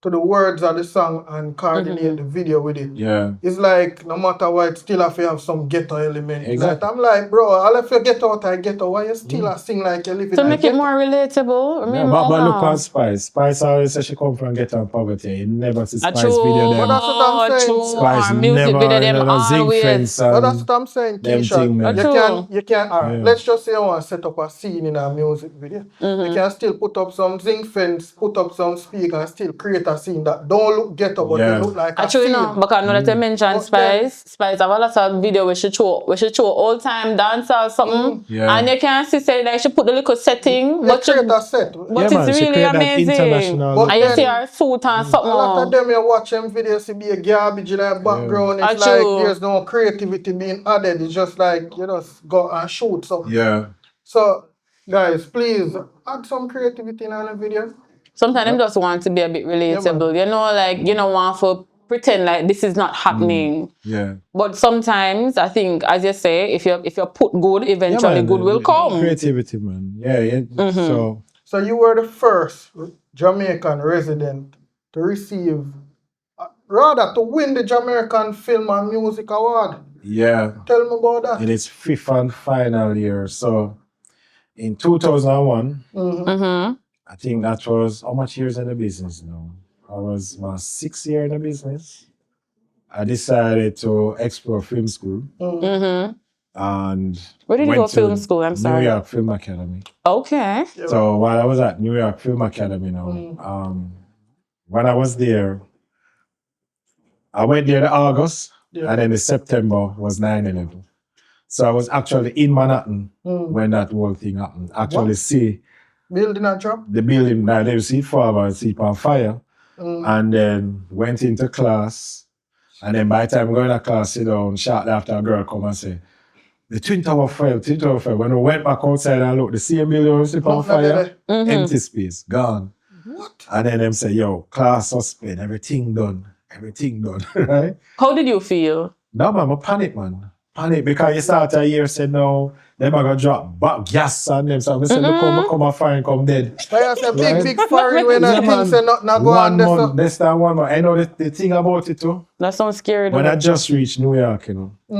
to the words of the song and coordinate the video with it. Yeah. It's like no matter what, it still have to have some ghetto element. Exactly. Like, I'm like, bro, I'll if you get out, I get out. Why you still sing like you're living To like make it ghetto? more relatable. I mean, Yeah, but look more. at Spice. Spice always says she come from ghetto and poverty. You never see Spice True, video But them. that's what I'm saying. true. Spice Our music never, video them zinc always. fence But that's and what I'm saying, them Keisha. thing, man. You can, alright. Yeah. Let's just say I want to set up a scene in a music video. You can still put up some zinc fence, put up some speaker, and still create a scene that don't look ghetto, but they look like a Actually, scene. no, because now that you mentioned Spice, Spice have a lot of video we should show old time dancehall something, Yeah. and you can see say like she put the little setting, They but create a set. but Yeah, man, it's she really create that amazing. international But And you then- see her suit and something. A lot of them you watch them videos, see be a garbage in the background. It's like True. there's no creativity being added. It's just like you just go and shoot something. Yeah. So, guys, please add some creativity in the video. Sometimes them just want to be a bit relatable, you know, like you don't want to pretend like this is not happening. Yeah. But sometimes I think, as you say, if you put good, eventually man, good will come. Creativity, man. Yeah. So you were the first Jamaican resident to receive, rather to win the Jamaican Film and Music Award. Yeah. Tell me about that. In its fifth and final year. So in 2001, I think that was how much years in the business now? I was my 6th year in the business. I decided to explore film school. And Where did you went go to film school? I'm sorry. New York Film Academy. Okay. So while I was at New York Film Academy now, when I was there, I went there in August, and then in September was 9/11. So I was actually in Manhattan when that whole thing happened. Actually see Building a drop? the building, now they see it fall and see it on fire. And then went into class. And then by the time going to class, sit down, shortly after a girl come and say, the Twin Tower fell. When we went back outside and looked, the same building was on fire, empty space, gone. What? And then them say, yo, class suspend, everything done, right? How did you feel? No, man, I panic, man. Panic because you start a year, say, no, them are going to drop back gas on them. So I said, look how come a fire and come dead. That's a Right? big foreign when I think say not go on 1 this. month, less than 1 month. I know the thing about it too. That sounds scary. When I just reached New York,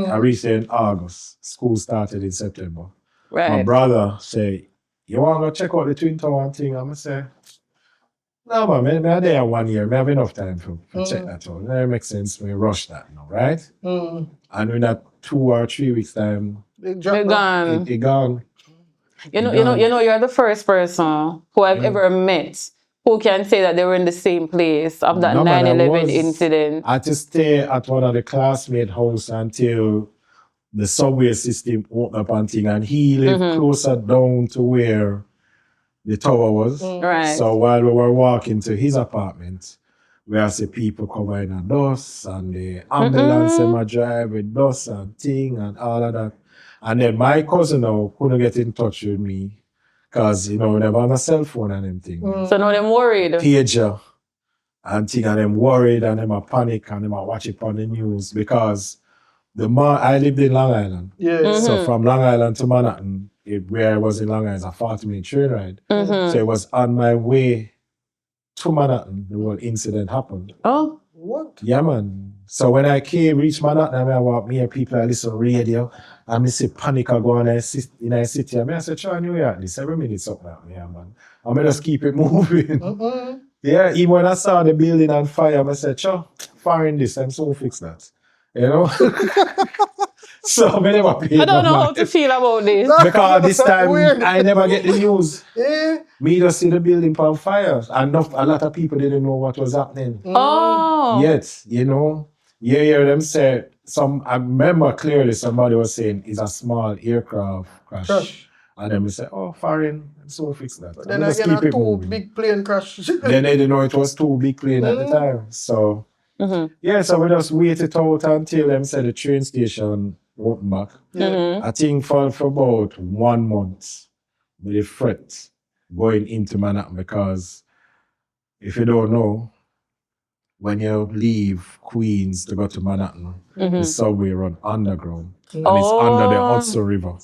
I reached there in August. School started in September. My Right. brother say, you want to go check out the Twin Tower thing? I'm going to say, no, man, I'm there 1 year. I have enough time for check that out. That makes sense. We rush that now, right? And in that 2 or 3 weeks time, Big They're drop. gone. it gone. You know, you're the first person who I've ever met who can say that they were in the same place of that No, man, I 9/11 was- incident. I had to stay at one of the classmate house until the subway system opened up and thing, and he lived closer down to where the tower was. Right. So while we were walking to his apartment, we had see people covering a dust and the ambulance in my drive with dust and thing and all of that. And then my cousin now couldn't get in touch with me because, we never had a cell phone and them thing. So now they're worried. Pager and thing, and them worried and them a panic and them a watch it on the news because I lived in Long Island. Yeah. So from Long Island to Manhattan, where I was in Long Island, is a 40-minute train ride. So it was on my way to Manhattan, the whole incident happened. Oh, What? Yeah, man. So when I reached Manhattan, I walk me and people, I listen to radio, and I see panic I go on in a city. I said, try New York, this every minute something like that, man. I just keep it moving. Yeah, even when I saw the building on fire, I said, firing this, I'm so fix that. So I never paid I don't know no how mind. to feel about this. Because this time Weird. I never get the news. Yeah. Me just see the building on fire. And a lot of people didn't know what was happening. Oh. Yet, you hear them say, I remember clearly somebody was saying it's a small aircraft crash. And then we say, foreign, so fix that. Then And we just again, keep it two moving. big plane crash. Then they didn't know it was 2 big planes at the time. So, so we just waited out until them said the train station opened back. I think for about 1 month with the fret going into Manhattan, because if you don't know, when you leave Queens to go to Manhattan, the subway run underground. And it's under the Hudson River.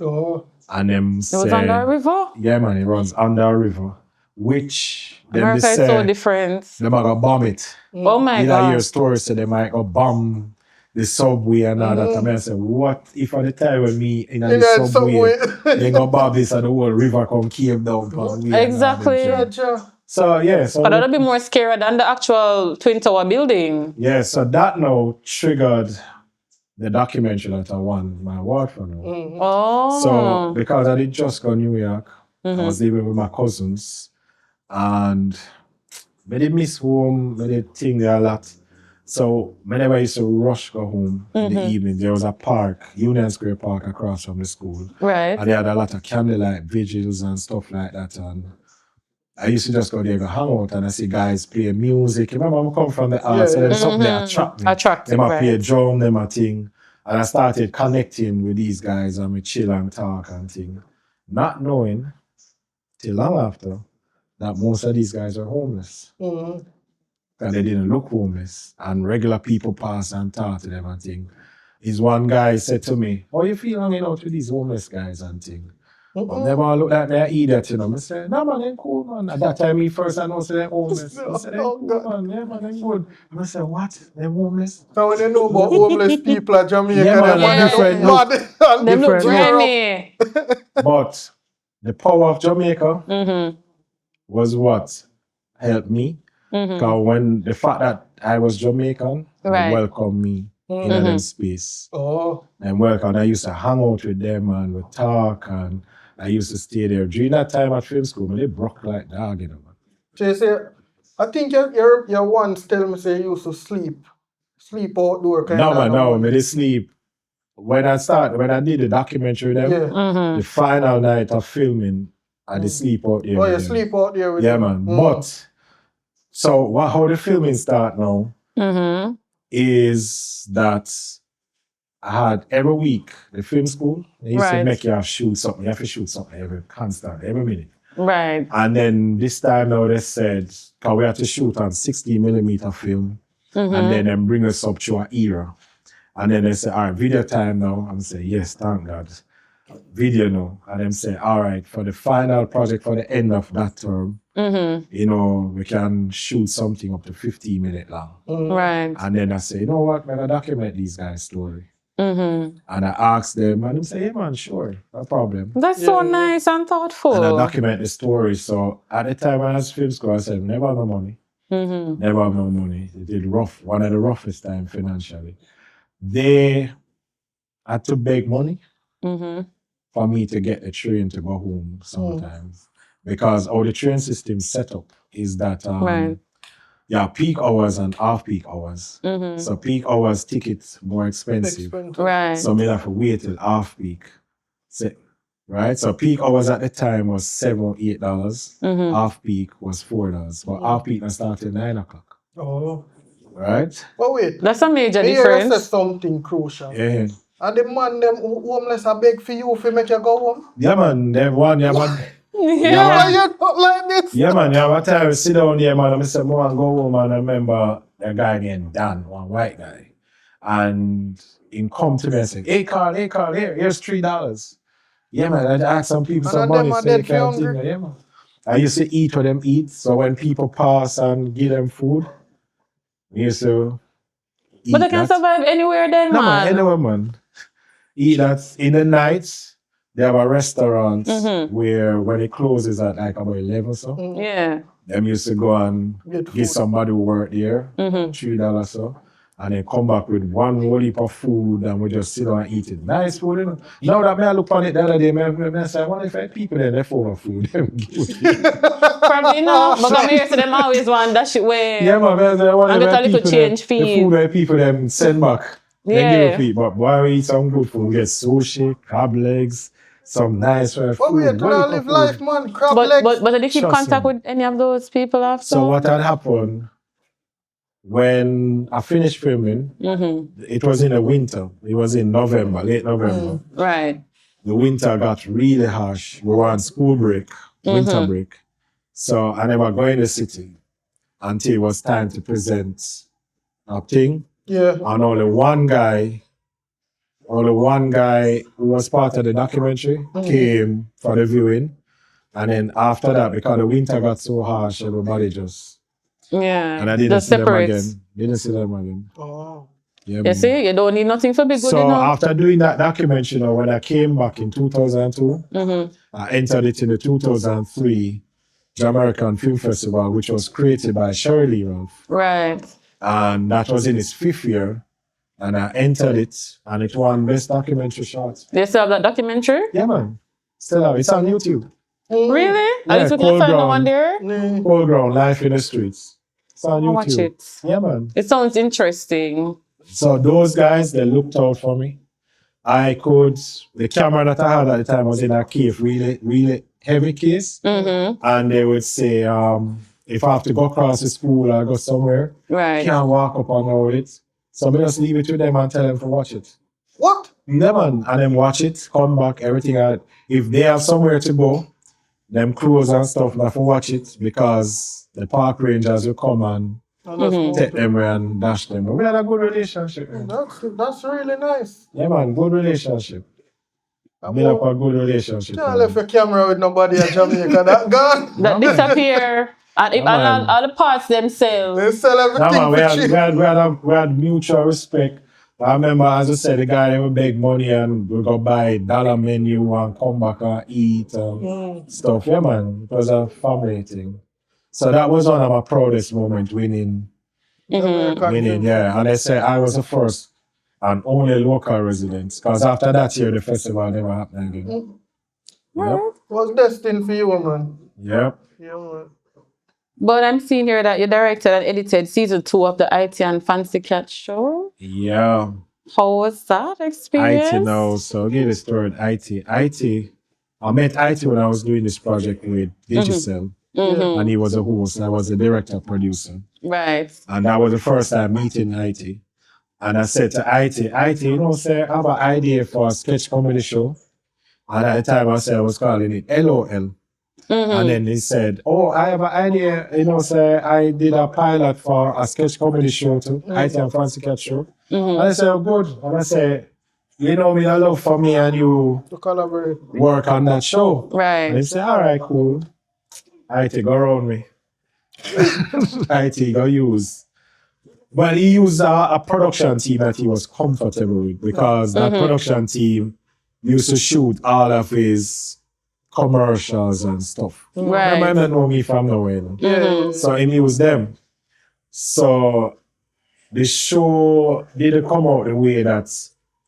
Oh. And them It was under a river? Yeah, man, it runs under a river. which them America they is say so different. them are gonna bomb it. Oh my You hear God. stories say they might go bomb the subway and all that. I mean, I say, what if at the time when me in the subway, they go bomb this and the whole river come cave down from we Exactly. So yeah, so But that'll be more scary than the actual Twin Tower building. yeah, so that now triggered the documentary that I won my award for now. Oh. So because I did just go to New York, I was living with my cousins and I did miss home, I did think there a lot. So whenever I used to rush go home in the evening, there was a park, Union Square Park across from the school. Right. And they had a lot of candlelight vigils and stuff like that. And I used to just go there and hang out and I see guys playing music. Remember, I come from the arts, so there's something that attract me. Attractive, Them a right. play drum, them a thing. And I started connecting with these guys and we chill and talk and thing. Not knowing, till long after, that most of these guys are homeless. And they didn't look homeless. And regular people pass and talk to them and thing. Is one guy said to me, "How you feel hanging out with these homeless guys and thing?" But never look like me an idiot, you know. I said, "No man, they're cool, man." At that time, me first I know they're homeless. I said, "They're cool, man. Yeah, man, they're good." And I said, "What? They're homeless?" So when you know about homeless people at Jamaica, Yeah, man, them different look look. mad. Them look Different look. grimy. But the power of Jamaica was what helped me. Because when the fact that I was Jamaican, they Right. welcomed me in that space. Oh. And welcome. I used to hang out with them and we talk and I used to stay there. During that time at film school, they broke like dog, you know. So you say, I think you once tell me say you used to sleep outdoor kind No, of. man, no, I did sleep. When I did the documentary with them, the final night of filming, I did sleep out there. Oh, with you them. sleep out there with Yeah, them? man. But, so how the filming start now is that I had every week, the film school, they used to make you shoot something. You have to shoot something every minute. Right. And then this time now they said, because we had to shoot on 16mm film, and then them bring us up to an era. And then they say, all right, video time now. I'm saying, yes, thank God. Video now. And them say, all right, for the final project, for the end of that term, you know, we can shoot something up to 15 minutes long. Right. And then I say, you know what, man, I document these guys' story. And I asked them, and they say, yeah, man, sure, no problem. That's so nice and thoughtful. And I document the story. So at the time when I was film school, I said, never have no money. Never have no money. It did rough, one of the roughest times financially. They had to beg money for me to get a train to go home sometimes. Because how the train system set up is that peak hours and off-peak hours. So peak hours tickets more expensive. Right. So me have to wait till off-peak. Right? So peak hours at the time was $7 or $8. Off-peak was $4. But off-peak I started 9 o'clock. Oh. Right? But wait. That's a major You difference. said something crucial. Yeah. And the man them homeless are beg for you if you make you go home? Yeah, man. Them one, yeah, man. Yeah, you not like this. Yeah, man. Yeah, one time I sit down there, man. I said, "I want to go home," and I remember a guy named Dan, one white guy. And he come to me and said, hey, Carl, here's $3. Yeah, man. I asked some people some money. So they can't see me. Yeah, man. I used to eat what them eat. So when people pass and give them food, we used to eat. But they can survive anywhere then, no, man. Anywhere, man. Eat that. In the nights, they have a restaurant where when it closes at like about 11 or so. Yeah. Them used to go and give somebody who work there $3 or so. And then come back with one whole heap of food and we just sit down and eat it. Nice food, you know. Now that I look on it the other day, I say, I wonder if I people there left over food. Probably not. But I'm here to them always want that shit where yeah, man, I wonder and if get a little change the fee. food where people them send back. They give a fee. But boy, we eat some good food. We get sushi, crab legs, some nice food. But we could not live life, man. Crab legs. But did you keep contact with any of those people after? So what had happened when I finished filming, it was in the winter. It was in November, late November. Right. The winter got really harsh. We were on school break, winter break. So I never go in the city until it was time to present a thing. Yeah. And only one guy who was part of the documentary came for the viewing. And then after that, because the winter got so harsh, everybody just... Yeah. And I didn't Just see them separate. again. Didn't see them again. Oh. Yeah, You man. see, you don't need nothing to be good, So you know. after doing that documentary, you know, when I came back in 2002, I entered it in the 2003 Jamaican Film Festival, which was created by Shirley Ralph. Right. And that was in its 5th year. And I entered it, and it won Best Documentary Short. Do you still have that documentary? Yeah, man. Still have it. It's on YouTube. Really? Yeah, At least we can Cold find the Ground. one there? Cold Ground, Life in the Streets. It's on I'll YouTube. watch it. Yeah, man. It sounds interesting. So those guys, they looked out for me. The camera that I had at the time was in a case, really heavy case. And they would say, if I have to go across the school or go somewhere, Right. can't walk up and go with it. So I just leave it to them and tell them to watch it. What? Yeah, man. And then watch it, come back, everything. If they have somewhere to go, them clothes and stuff, not to watch it because the park rangers will come and take them away and dash them. But we had a good relationship. That's really nice. Yeah, man, good relationship. Build up a good relationship. Can't left your camera with nobody at Jamaica. That gone. That disappear. And if all the parts themselves. They sell everything No, for man, cheap. we had mutual respect. I remember, as I said, the guy they would beg money and we go buy dollar menu and come back and eat and stuff. Yeah, man, it was a family thing. So that was one of my proudest moments, winning. Yeah. And they say I was the first and only local resident because after that year, the festival never happened again. Yep. It was destined for you, man. Yep. Yeah, man. But I'm seeing here that you directed and edited season 2 of the IT and Fancy Cat show. Yeah. How was that experience? IT now, so I'll give you the story with IT. I met IT when I was doing this project with Digicel. And he was a host. I was a director, producer. Right. And that was the first time meeting IT. And I said to IT, you know, say, I have an idea for a sketch comedy show. And at the time I said I was calling it LOL. And then he said, oh, I have an idea, you know, say I did a pilot for a sketch comedy show too, IT and Fancy Cat show. And I said, oh, good. And I said, you know me, I love for me and you to collaborate, work on that show. Right. And he said, all right, cool. IT, go around me. IT, go use. Well, he used a production team that he was comfortable with because that production team used to shoot all of his commercials and stuff. Right. They might not know me from nowhere. So he used them. So the show didn't come out the way that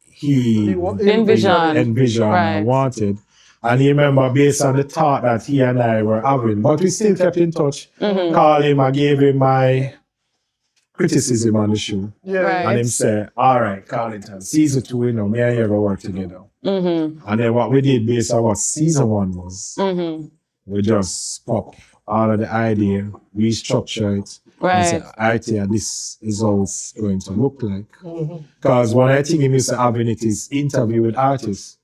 he envisioned and wanted. And he remember based on the thought that he and I were having. But we still kept in touch. Called him, I gave him my criticism on the show. And him said, all right, Carlington, season 2, you know, me and you ever work together. And then what we did based on what season 1 was, we just pop all of the idea, restructure it, and say, IT, and this is how it's going to look like. Because one of the things he used to have in it is interview with artists.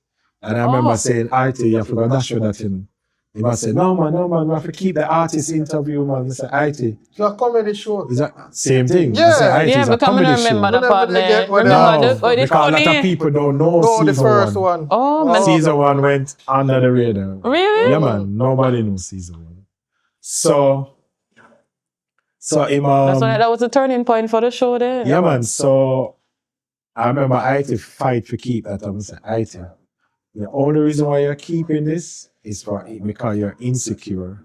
And I remember saying, IT, you have to go dash with that in. He must say, no man, we have to keep the artist interview, man. I said, IT. It's a comedy show. Is that same thing? Yeah, I say, IT is a comedy show. Remember the part there. Because a lot of people don't know season the first one. Oh, season 1 went under the radar. Really? Yeah, man. Nobody knows season 1. So that's why that was a turning point for the show then. Yeah, man. So I remember IT fight to keep that. I'm saying, IT, the only reason why you're keeping this is because you're insecure.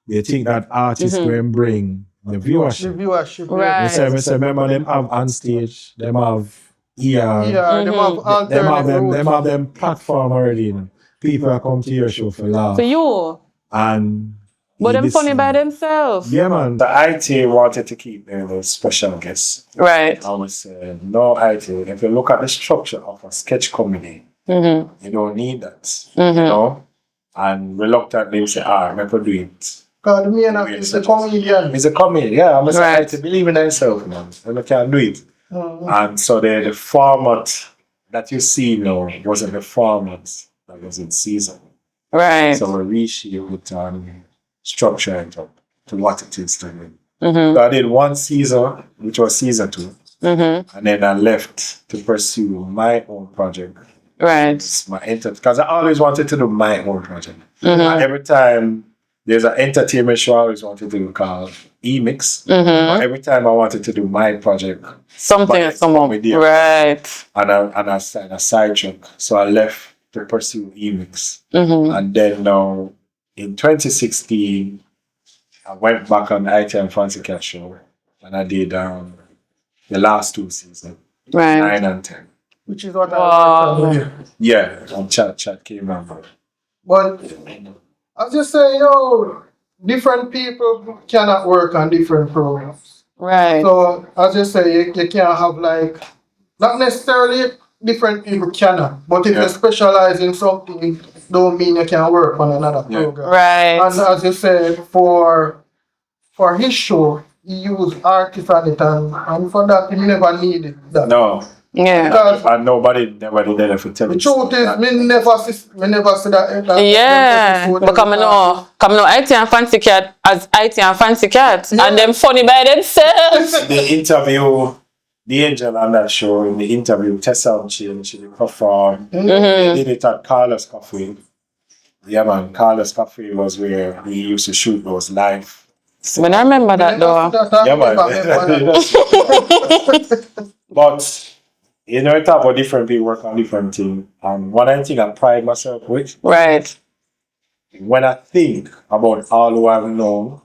You think that artists will bring the viewership. Right. They say, remember them have on stage, them have them have them platform already. You know. People are come to your show for laugh. For you. But them funny by themselves. Yeah, man. The IT wanted to keep the special guests. Right. I was saying, no IT. If you look at the structure of a sketch comedy, you don't need that. You know? And reluctantly say, I could do it. Because me and he's a comedian. He's a comedian, yeah. I'm saying to believe in himself, man. And I can do it. And so the format that you see now wasn't the format that was in season. Right. So we reshape it and structure it up to what it is today. So I did one season, which was season 2. And then I left to pursue my own project, Right. It's my because I always wanted to do my own project. And every time there's an entertainment show, I always wanted to do called EMIX. But every time I wanted to do my project, Something has come up. Right. And I signed a side track. So I left to pursue EMIX. And then now in 2016, I went back on the IT and Fancy Cat show and I did the last 2 seasons, Right. 9 and 10. Which is what I worked on. Yeah, and chat came on. But as you say, different people cannot work on different programs. Right. So as you say, you can't have like, not necessarily different people cannot, but if you specialize in something, don't mean you can work on another program. Right. And as you said, for his show, he used artists on it, and for that, he never needed that. No. Yeah. Because And nobody did it for telling. the truth is, me never see that. Yeah. But come on, IT and Fancy Cat as IT and Fancy Cat, and them funny by themselves. The interview, the angel on that show, in the interview, Tessa and she performed. They did it at Carlos Cafe. Yeah, man, Carlos Cafe was where we used to shoot those live. When I remember that though. Yeah, man. But you know, it's about different people work on different things. And one of the things I pride myself with, Right. when I think about all who I've known,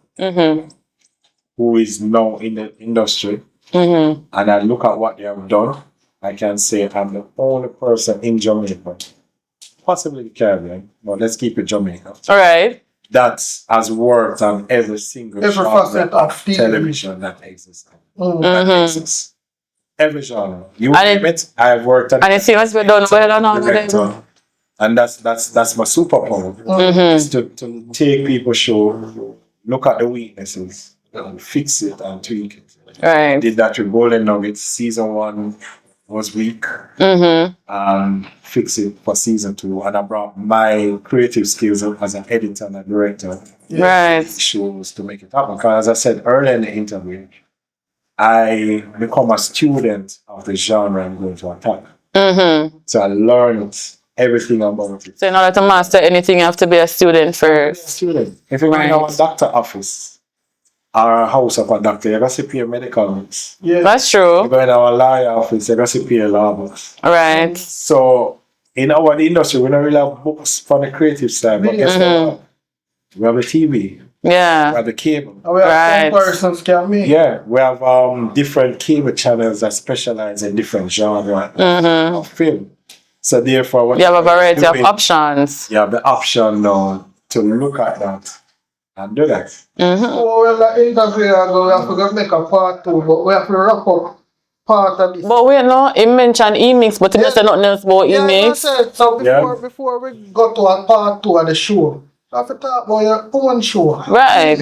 who is now in the industry, and I look at what they have done, I can say I'm the only person in Jamaica, possibly the Caribbean, but let's keep it Jamaica, All right. that has worked on every single genre facet of television that exists. That exists. Every genre. You name it, I've worked on. And it seems we done well on all of them. And that's my superpower. Is to take people's show, look at the weaknesses, and fix it and tweak it. Right. Did that with Golden Nuggets. Season 1 was weak. And fix it for season 2. And I brought my creative skills as an editor and a director. Right. Shows to make it happen. Because as I said earlier in the interview, I become a student of the genre I'm going to attack. So I learned everything about it. So in order to master anything, you have to be a student first. Student. If you go in a doctor office or a house of a doctor, you got to pay medical books. Yeah. That's You true. go in our lawyer office, you got to pay law books. Right. So in our industry, we don't really have books for the creative side. But guess what? We have the TV. We Yeah. have the cable. And we have Right. comparisons can make. Yeah, we have different cable channels that specialize in different genres of film. So therefore, what You have a variety of doing, options. you have the option now to look at that and do that. So well, the interview we have to make a part 2, but we have to wrap up part of this. But wait, no, he mentioned EMIX, but he didn't say nothing else about Yeah, EMIX. that's it. So before we go to a part 2 of the show, we have to talk about your own show. Right.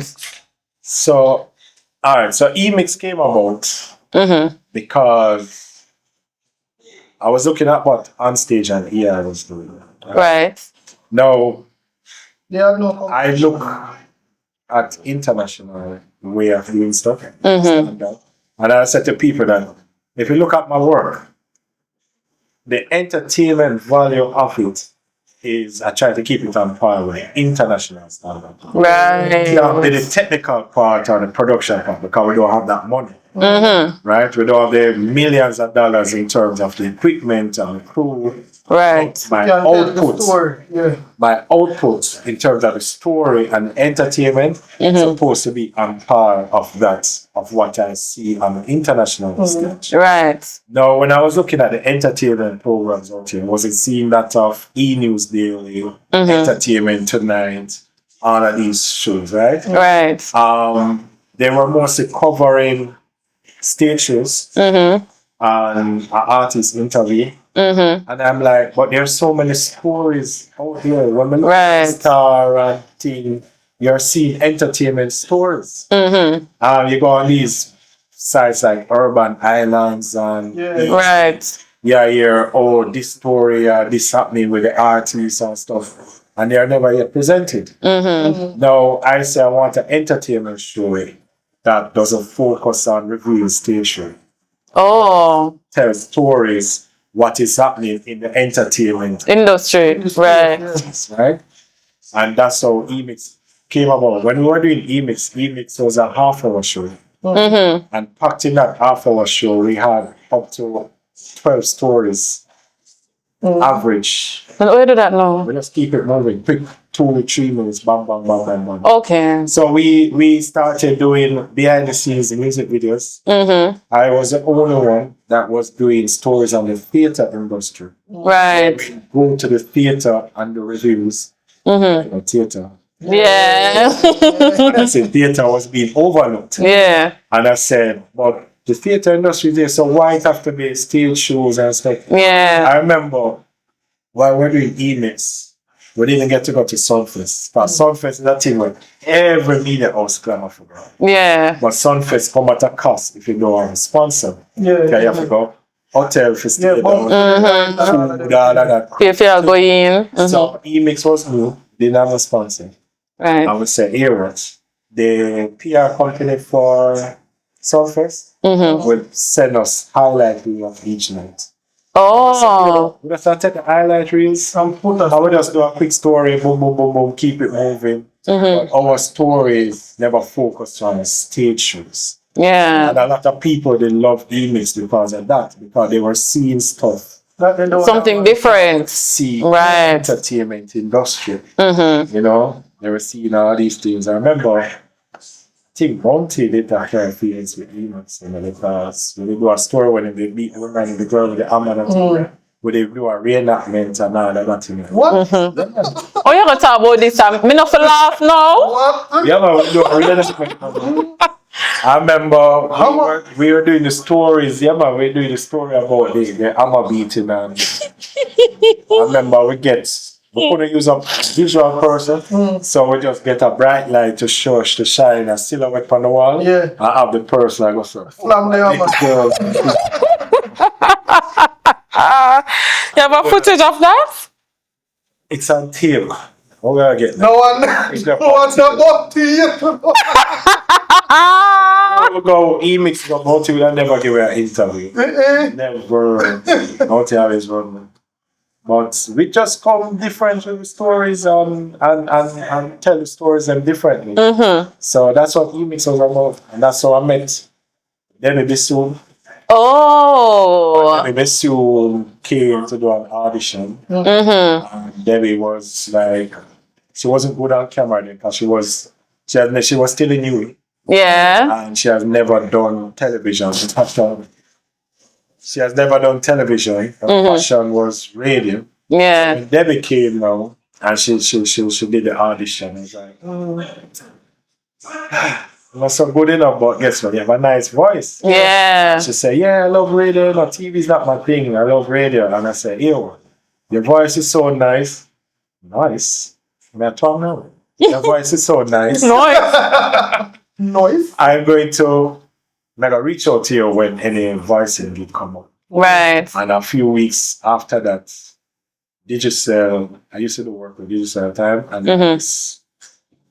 So, all right. So EMIX came about because I was looking at what Onstage and EI was doing. Right. Now, There are no I look at international way of doing stuff. And I said to people that if you look at my work, the entertainment value of it is I try to keep it on par with international standard. Right. Yeah, the technical part or the production part because we don't have that money. Right? We don't have the millions of dollars in terms of the equipment and crew. Right. My Yeah, the output, story. Yeah. my output in terms of the story and entertainment is supposed to be on par of that, of what I see on the international stage. Right. Now, when I was looking at the entertainment programs out here, I wasn't seeing that of E-News Daily, Entertainment Tonight, all of these shows, right? Right. They were mostly covering stage shows and an artist interview. And I'm like, but there's so many stories out here. When we look at Star and thing, you're seeing entertainment stories. You go on these sites like Urban Islands and you hear, oh, this story, this happening with the artists and stuff, and they are never yet presented. Now, I say I want an entertainment show that doesn't focus on reviewing station. Oh. Tell stories what is happening in the entertainment Industry, right. right? And that's how EMIX came about. When we were doing EMIX was a half-hour show. Mm-hmm. And packed in that half-hour show, we had up to 12 stories average. And where do that now? We just keep it moving, quick 2 to 3 minutes, bam, bam, bam, bam, bam. Okay. So we started doing behind the scenes music videos. Mm-hmm. I was the only one that was doing stories on the theatre industry. Right. Go to the theatre and the reviews. Mm-hmm. Theatre. Yeah. I said theatre was being overlooked. Yeah. And I said, but the theatre industry is there, so why it have to be stage shows and stuff? Yeah. I remember while we're doing EMIX, we didn't get to go to Sunfest. But Sunfest is that thing where every media house clamor for God. Yeah. But Sunfest come at a cost if you don't have a sponsor. Yeah. You have to go hotel for stay down, Mm-hmm. food, all of that. If you're going. So EMIX was new, didn't have a sponsor. Right. I would say, here what? The PR company for Sunfest would send us highlight reel of each night. Oh. We just take the highlight reels and we just do a quick story, boom, boom, boom, boom, keep it moving. But our stories never focused on stage shows. Yeah. And a lot of people, they love EMIX because of that, because they were seeing stuff. Something different. See Right. entertainment industry. Mm-hmm. You know, they were seeing all these things. I remember, I think Monty did that kind of feelings with EMIX, you know, because when they do a story when they meet the woman in the girl with the hammer and when they do a reenactment and all that thing. What? Oh, you're gonna talk about this time. Me not for laugh now. What? Yeah, man, we do a reenactment. I remember we were doing the stories. Yeah, man, we were doing the story about the hammer beating. And I remember we couldn't use a visual person, so we just get a bright light to shine a silhouette on the wall. Yeah. And have the person like what's up. Slam the hammer. You have a footage of that? It's on tape. We're gonna get No one knows about you. we go EMIX go about it, we'll never give her an interview. Never. Not always run. But we just come different with stories and tell the stories them differently. So that's what EMIX was about. And that's how I met Debbie Bissoon. Oh. Debbie Bissoon came to do an audition. And Debbie was like, she wasn't good on camera then because she was still in UWI. Yeah. And she has never done television. She has never done television. Her passion was radio. Yeah. When Debbie came now, and she did the audition. I was like, not so good enough, but guess what? You have a nice voice. Yeah. She said, yeah, I love radio. No, TV's not my thing. I love radio. And I said, ew, your voice is so nice. Nice. I'm talking now. Your voice is so nice. Noise. I'm going to reach out to you when any voicing will come up. Right. And a few weeks after that, Digicel, I used to do work with Digicel at the time, and this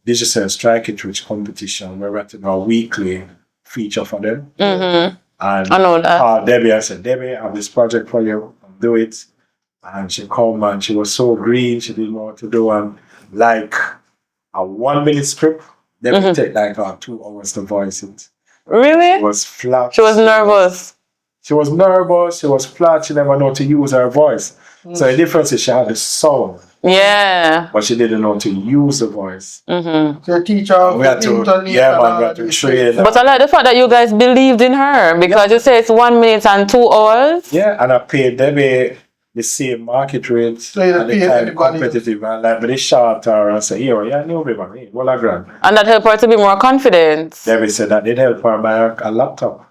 Digicel Strike It Rich competition, we're writing a weekly feature for them. And I know that. Debbie, I said, Debbie, I have this project for you, do it. And she called me and she was so green, she didn't know what to do. And like a 1 minute script, they would take like 2 hours to voice it. Really? She was flat. She was nervous. She was nervous, she was flat, she never know to use her voice. So the difference is she had the sound. Yeah. But she didn't know to use the voice. So your teacher We had to, we had to train. But I like the fact that you guys believed in her because you say it's 1 minute and 2 hours. Yeah, and I paid Debbie the same market rate and the time competitive. And like, but they shot her and said, yeah, I know baby, man, what a grand. And that helped her to be more confident. Debbie said that did help her buy a laptop.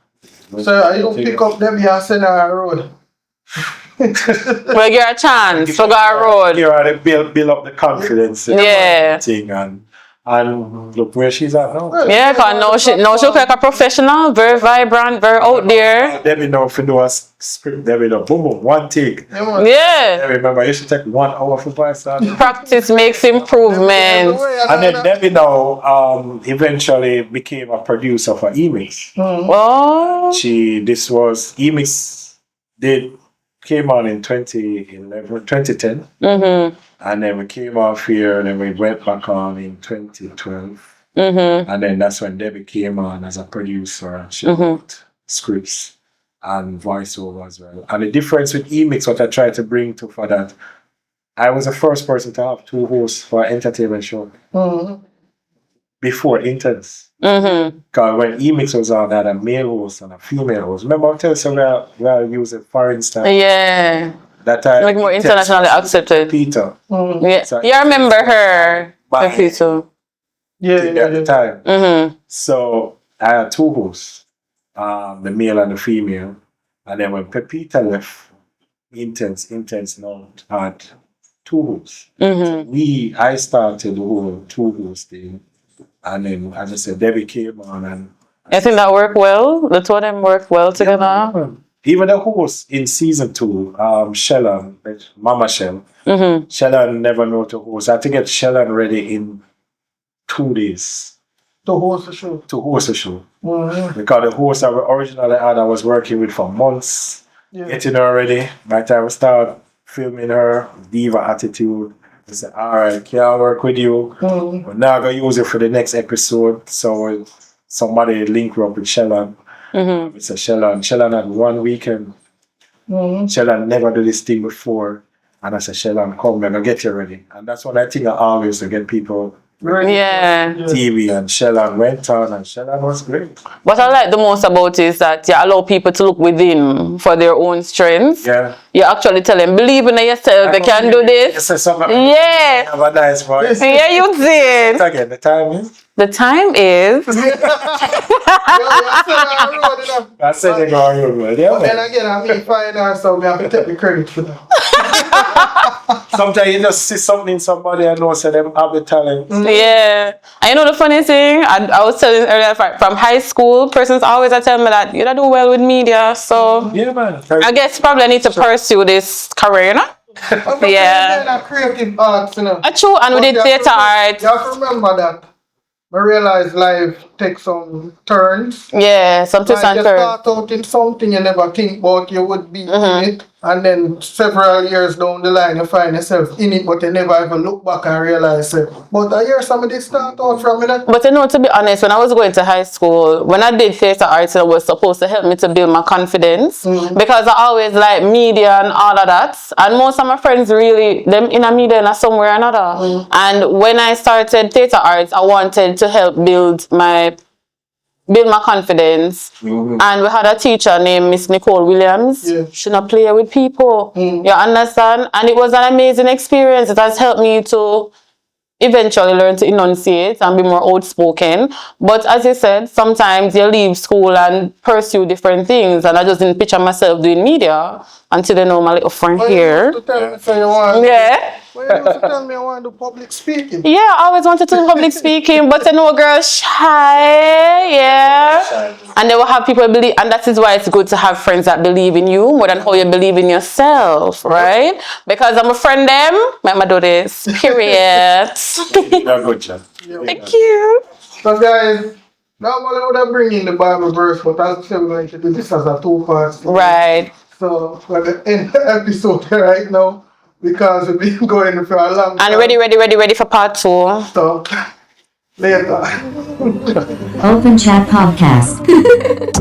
So you pick up Debbie and send her a road. Well, get a chance to go a road. You are to build up the confidence. Yeah. And look where she's at now. Yeah, because now she look like a professional, very vibrant, very out there. Debbie know if you do a script, Debbie know, boom, boom, one take. Yeah. Debbie, remember, you should take 1 hour for voice. Practice makes improvement. And then Debbie now eventually became a producer for EMIX. Oh. EMIX did came on in 2010. Mm-hmm. And then we came off here and then we went back on in 2012. Mm-hmm. And then that's when Debbie came on as a producer and she wrote scripts and voiceover as well. And the difference with EMIX, what I tried to bring to for that, I was the first person to have 2 hosts for an entertainment show. Before Intense. Because when EMIX was on, I had a male host and a female host. Remember I tell you we are using foreign stuff. Yeah. That time, like more internationally accepted. Peter. Yeah. So You remember her, Pepito. At the time. Mm-hmm. So I had 2 hosts, the male and the female. And then when Pepita left, Intense now had 2 hosts. Mm-hmm. So I started the whole 2 host thing. And then, as I said, Debbie came on and I think that worked well. The 2 of them worked well together. Yeah. Even the host in season 2, Shellan, Mama Shell. Mm-hmm. Shellan never know to host. I had to get Shellan ready in 2 days. To host the show. Because the host I originally had, I was working with for months, getting her ready. By the time I started filming her, diva attitude, I said, all right, can I work with you? But now I'm going to use it for the next episode. So somebody link up with Shellan. It's a Shellan had 1 weekend. Shellan never did this thing before. And I said, Shellan, come, we're going to get you ready. And that's what I think I always to get people ready. Yeah. TV. And Shellan went on and Shellan was great. What I like the most about it is that you allow people to look within for their own strengths. Yeah. You actually tell them, believe in yourself, they can do this. Yeah. Have a nice voice. Yeah, you did. Again, the time is? The time is... I said they go on your road. Yeah, but then again, I mean, fine art, so we have to take the credit for that. Sometimes you just see something in somebody and know, so them have the talent. Yeah. And you know the funny thing? I was telling earlier, from high school, persons always tell me that you don't do well with media, so... Yeah, man. I guess probably I need to pursue this career, you know? Yeah. Creative arts, you know. True, and we did theatre art. You have to remember that. I realize life takes some turns. Yeah, some twists and turns. You start out in something you never think about you would be in it. And then several years down the line, you find yourself in it, but you never ever look back and realize it. But I hear somebody start out from it. But you know, to be honest, when I was going to high school, when I did theatre arts, it was supposed to help me to build my confidence. Because I always like media and all of that. And most of my friends really, them in a media and somewhere or another. And when I started theatre arts, I wanted to help build my confidence. And we had a teacher named Miss Nicole Williams. She not play with people. You understand? And it was an amazing experience. It has helped me to eventually learn to enunciate and be more outspoken. But as you said, sometimes you leave school and pursue different things, and I just didn't picture myself doing media until I know my little friend here. You used to tell me, so you want you used to tell me I want to do public speaking. Yeah, I always wanted to do public speaking, but I know a girl shy, and they will have people believe, and that is why it's good to have friends that believe in you more than how you believe in yourself, right? Because I'm a friend them, I'ma do this, period. Good job. Thank you. So guys, normally I would have bring in the Bible verse, but I'm still going to do this as a 2-part. Right. So we're going to end the episode right now because we've been going for a long time. And ready for part 2. So later. Open Chat Podcast.